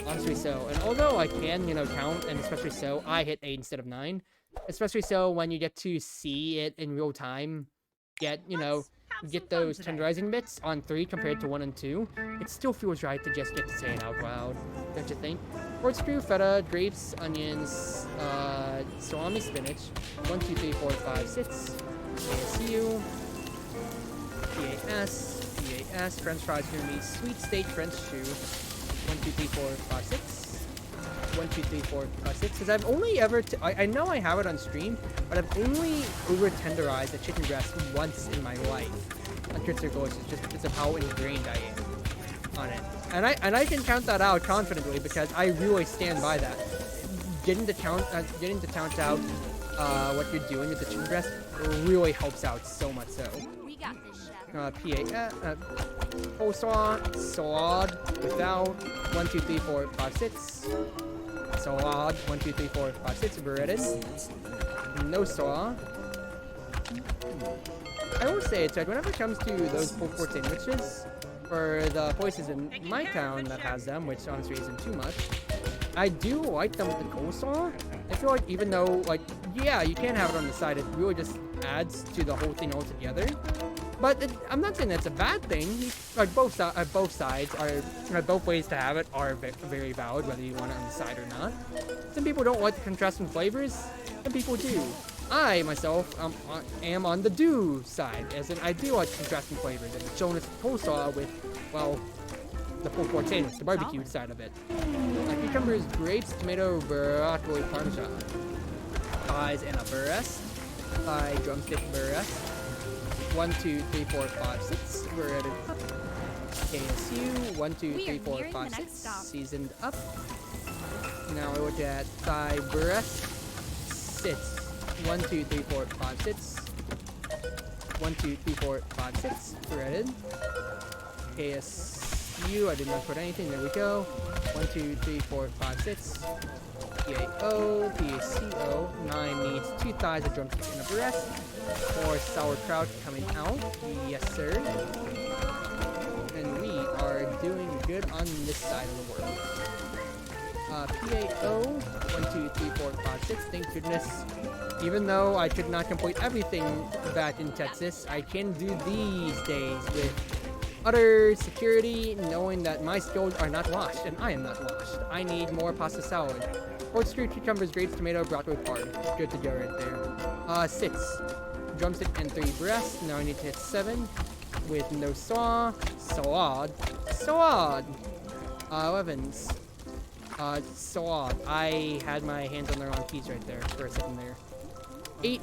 honestly so. And although I can, you know, count, and especially so, I hit 8 instead of 9. Especially so when you get to see it in real time, get those tenderizing bits on 3 compared to 1 and 2. It still feels right to just get to say it out loud, don't you think? Corkscrew, feta, grapes, onions, salami, spinach. 1, 2, 3, 4, 5, 6. ASU. PAS, french fries for me. Sweet steak, French choux. 1, 2, 3, 4, 5, 6. 1, 2, 3, 4, 5, 6. Because I've only ever, I know I have it on stream, but I've only over-tenderized a chicken breast once in my life. On Chartreuse Proxy, just because of how ingrained I am on it. And I can count that out confidently because I really stand by that. Getting to count out what you're doing with the chicken breast really helps out so much so. We got this, chef. Coleslaw, salad without 1, 2, 3, 4, 5, 6. Salad 1, 2, 3, 4, 5, 6 breaded. No salad. I will say it's like whenever it comes to those pulled pork sandwiches, for the places in my town that has them, which honestly isn't too much, I do like them with the coleslaw. I feel like even though, like, yeah, you can have it on the side, it really just adds to the whole thing altogether. But I'm not saying that's a bad thing. Like both sides are, both ways to have it are very valid, whether you want it on the side or not. Some people don't like the contrasting flavors. Some people do. I, myself, am on the do side, as in I do like contrasting flavors, and it's shown as coleslaw with, well, the pulled pork sandwich, the barbecue side of it. Cucumbers, grapes, tomato, broccoli, parmesan. Thighs and a burress. Thigh, drumstick, burress. 1, 2, 3, 4, 5, 6. Breaded. KSU, 1, 2, We 3, are 4, nearing 5, the 6. next stop. Seasoned up. Now we look at thigh breast. Sits. 1, 2, 3, 4, 5, 6. 1, 2, 3, 4, 5, 6. Threaded. KSU, I did not put anything. There we go. 1, 2, 3, 4, 5, 6. PAO, PACO. 9 needs 2 thighs, a drumstick, and a breast. More sauerkraut coming out. Yes, sir. And we are doing good on this side of the world. PAO, 1, 2, 3, 4, 5, 6. Thank goodness. Even though I could not complete everything back in Texas, I can do these days with utter security, knowing that my skills are not washed, and I am not washed. I need more pasta salad. Corkscrew, cucumbers, grapes, tomato, broccoli, parm. Good to go right there. 6. Drumstick and 3 breasts. Now I need to hit 7 with no saw. Salad. 11s. Salad. I had my hands on the wrong keys right there for a second there. 8.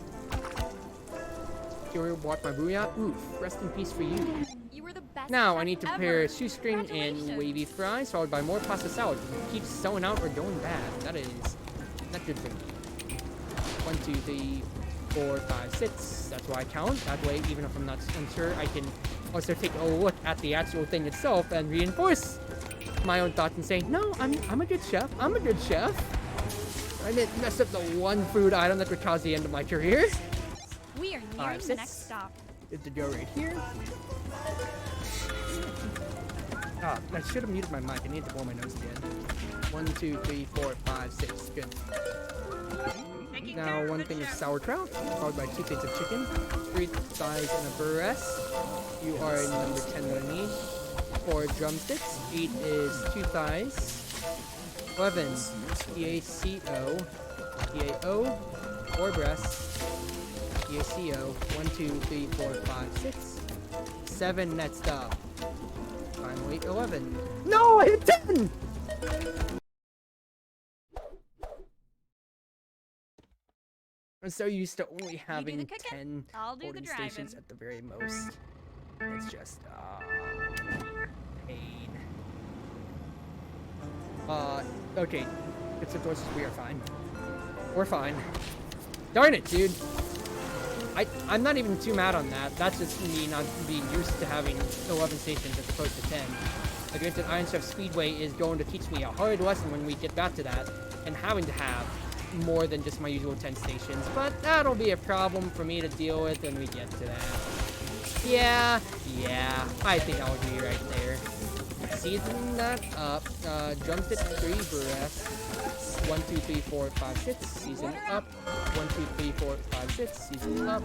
Here, walk my booyah. Oof. Rest in peace for you. You were the best. Now I chef need to ever. prepare shoestring and Congratulations. wavy fries, followed by more pasta salad. Keep selling out or going bad. That is not good for me. 1, 2, 3, 4, 5, 6. That's why I count. That way, even if I'm not unsure, I can also take a look at the actual thing itself and reinforce my own thoughts and say, no, I'm a good chef. I'm a good chef. I didn't mess up the one food item that would cause the end of my career. We are nearing the 6. next stop. Good to go right here. Ah, I should have muted my mic. I need to blow my nose again. 1, 2, 3, 4, 5, 6. Good. Now 1 thing of sauerkraut, followed by 2 things of chicken, 3 thighs and a breast. You are number 10 that I need. 4 drumsticks. 8 is 2 thighs. 11. PACO. PAO. 4 breasts. PACO. 1, 2, 3, 4, 5, 6. 7 next up. Finally 11. No, I hit 10! I'm so used to only having the cooking, 10 I'll do the holding driving. stations at the very most. It's just, pain. Okay. It's situations we are fine. We're fine. Darn it, dude. I'm not even too mad on that. That's just me not being used to having 11 stations as opposed to 10. Granted, Iron Chef Speedway is going to teach me a hard lesson when we get back to that, and having to have more than just my usual 10 stations, but that'll be a problem for me to deal with when we get to that. Yeah, I think I'll agree right there. Season that up, drumstick 3 breasts, 1, 2, 3, 4, 5, 6, season up, 1, 2, 3, 4, 5, 6, season up,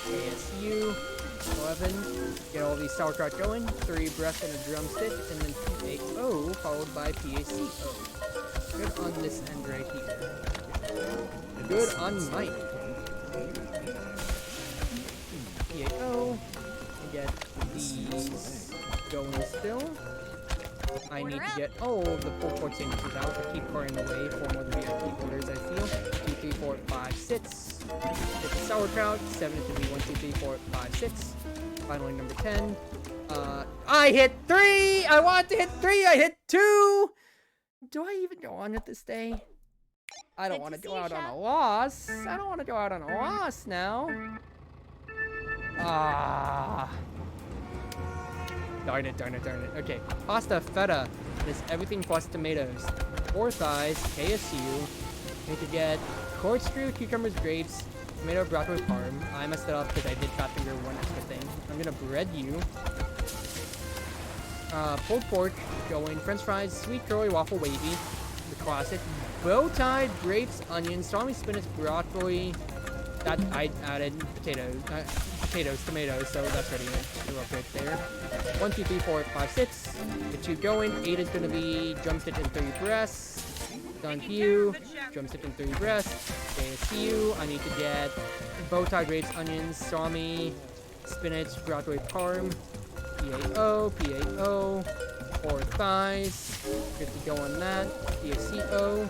ASU, 11, get all these sauerkraut going, 3 breasts and a drumstick, and then PAO, followed by PACO. Good on this end right here. Good on Mike. PAO. Get these going still. I need to get all of the full pork sandwiches out to keep pouring away for more than VIP orders, I feel. 2, 3, 4, 5, 6. Get the sauerkraut. 7 to be 1, 2, 3, 4, 5, 6. Finally, number 10. I hit 3! I want to hit 3! I hit 2! Do I even go on with this day? I don't want to go out on a loss. I don't want to go out on a loss now. Ah. Darn it. Okay. Pasta feta is everything plus tomatoes. 4 thighs, KSU. Need to get corkscrew, cucumbers, grapes, tomato, broccoli, parm. I messed it up because I did fat finger 1 extra thing. I'm gonna bread you. Pulled pork, going french fries, sweet curly waffle wavy, the classic, bow-tied grapes, onions, salami, spinach, broccoli, that I added tomatoes, so that's ready real quick there. 1, 2, 3, 4, 5, 6, get you going. 8 is gonna be drumstick and 3 breasts, done you, drumstick and 3 breasts, ASU, I need to get bow-tied grapes, onions, salami, spinach, broccoli, parm, PAO, 4 thighs, good to go on that, PACO,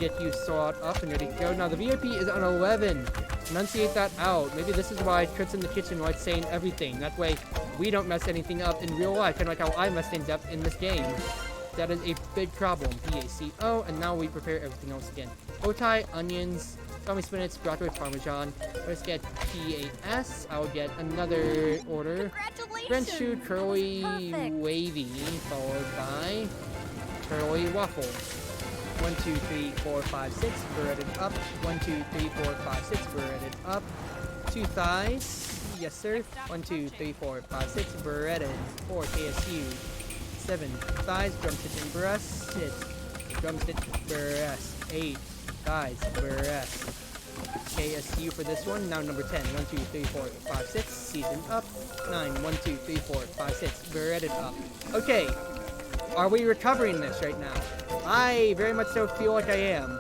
get you sawed up and ready to go. Now the VIP is on 11. Enunciate that out. Maybe this is why Trent's in the kitchen while it's saying everything. That way we don't mess anything up in real life, kind of like how I mess things up in this game. That is a big problem. PACO, and now we prepare everything else again. Otai, onions, salami spinach, broccoli, parmesan. Let's get PAS. I'll get another order. French shoe, curly, wavy, followed by curly waffle. 1, 2, 3, 4, 5, 6, breaded up. 1, 2, 3, 4, 5, 6, breaded up. 2 thighs. Yes, sir. 1, 2, 3, 4, 5, 6, breaded. 4 KSU. 7 thighs, drumstick and breast. 6 drumstick, breast. 8 thighs, breast. KSU for this one. Now number 10. 1, 2, 3, 4, 5, 6. Seasoned up. 9. 1, 2, 3, 4, 5, 6. Breaded up. Okay. Are we recovering this right now? I very much so feel like I am.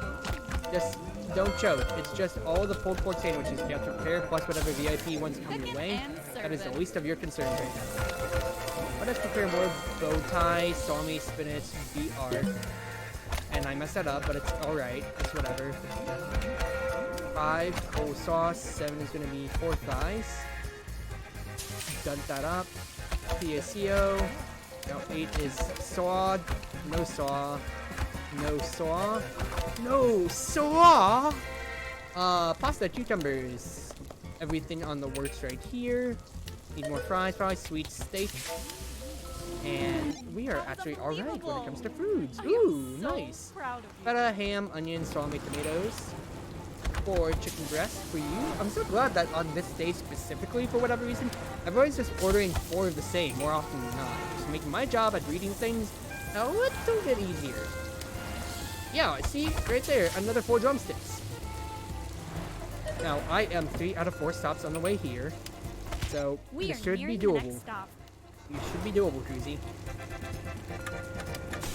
Just don't choke. It's just all the pulled pork sandwiches you have to prepare, plus whatever VIP ones come your way. That is the least of your concerns right now. Let us prepare more bow tie, salami, spinach, BR. And I messed that up, but it's alright. It's whatever. 5 coleslaw, 7 is going to be 4 thighs. Done that up. PACO. Now 8 is sawed. No saw. No saw. No saw! Pasta, cucumbers. Everything on the works right here. Need more fries, probably sweet steak. And we are actually alright when it comes to foods. Ooh, nice. Feta, ham, onions, salami, tomatoes. 4 chicken breasts for you. I'm so glad that on this day specifically, for whatever reason, everybody's just ordering 4 of the same more often than not. Just making my job at reading things a little bit easier. Yeah, see, right there, another 4 drumsticks. Now, I am 3 out of 4 stops on the way here, so this should be doable. You should be doable, Cruzy.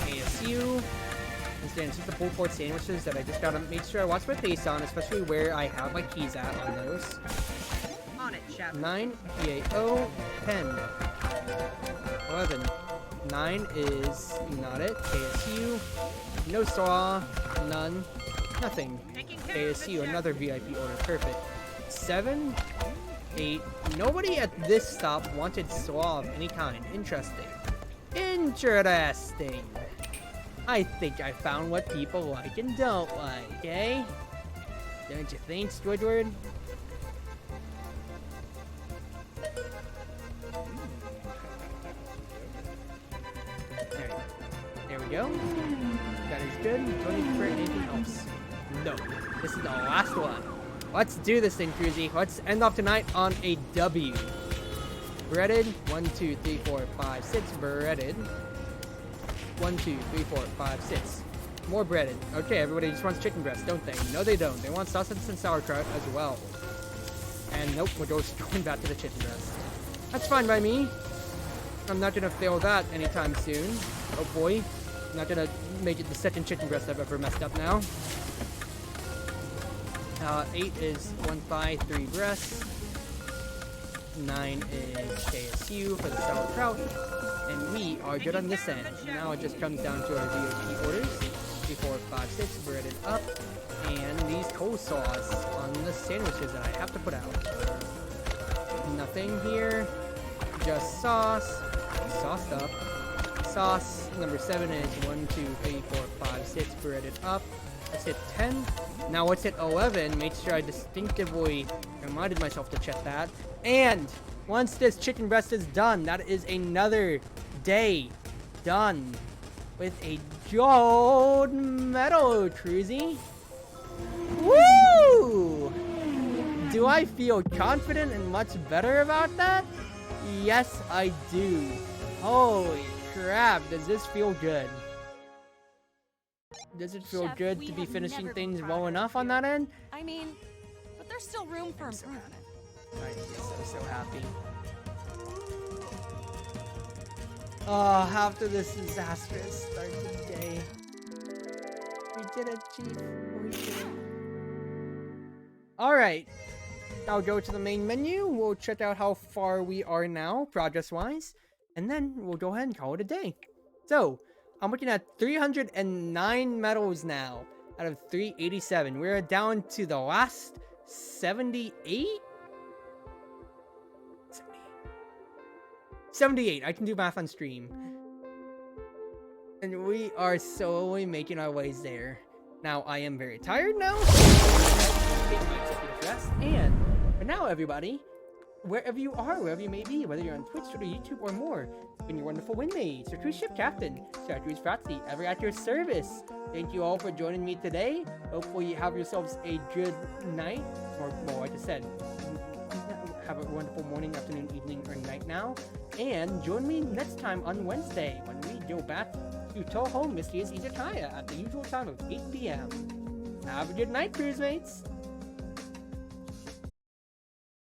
ASU. Instead, it's just the pulled pork sandwiches that I just gotta make sure I watch my face on, especially where I have my keys at on those. On it, chef. 9, PAO, 10. 11. 9 is not it. KSU. No saw. None. Nothing. KSU, another VIP order. Perfect. 7. 8. Nobody at this stop wanted saw of any kind. Interesting. Interesting. I think I found what people like and don't like, eh? Don't you think, Squidward? There we go. That is good. Don't need for anything else. No. This is the last one. Let's do this thing, Cruzy. Let's end off tonight on a W. Breaded. 1, 2, 3, 4, 5, 6. Breaded. 1, 2, 3, 4, 5, 6. More breaded. Okay, everybody just wants chicken breast, don't they? No, they don't. They want sausage and sauerkraut as well. And nope, we're just going back to the chicken breast. That's fine by me. I'm not gonna fail that anytime soon. Oh boy. I'm not gonna make it the second chicken breast I've ever messed up now. 8 is 1 thigh, 3 breasts. 9 is KSU for the sauerkraut. And we are good on this end. Now it just comes down to our VIP orders. 3, 4, 5, 6 breaded up. And these coleslaws on the sandwiches that I have to put out. Nothing here. Just sauce. Sauced up. Sauce. Number 7 is 1, 2, 3, 4, 5, 6 breaded up. Let's hit 10. Now let's hit 11. Make sure I distinctively reminded myself to check that. And once this chicken breast is done, that is another day done with a gold medal, Cruzy. Woo! Do I feel confident and much better about that? Yes, I do. Holy crap, does this feel good? Does it feel Chef, good we to be have finishing never things been well prouder enough of on you. that end? I mean, but there's still room for improvement. I'm so happy. Oh, after this disastrous start to the day. We did it, Chief. We did it. Alright. I'll go to the main menu. We'll check out how far we are now, progress-wise. And then we'll go ahead and call it a day. So, I'm looking at 309 medals now. out of 387. We're down to the last 78? 78. I can do math on stream. And we are slowly making our ways there. Now, I am very tired now. And for now, everybody, wherever you are, wherever you may be, whether you're on Twitch, Twitter, YouTube, or more, been your wonderful Wind Mage, your Cruz Ship Captain, Chartreuse Proxy, ever at your service. Thank you all for joining me today. Hopefully you have yourselves a good night, or well, like I said, have a wonderful morning, afternoon, evening, or night now. And join me next time on Wednesday when we go back to Toho Mysteries Izakaya at the usual time of 8 p.m. Have a good night, cruise mates!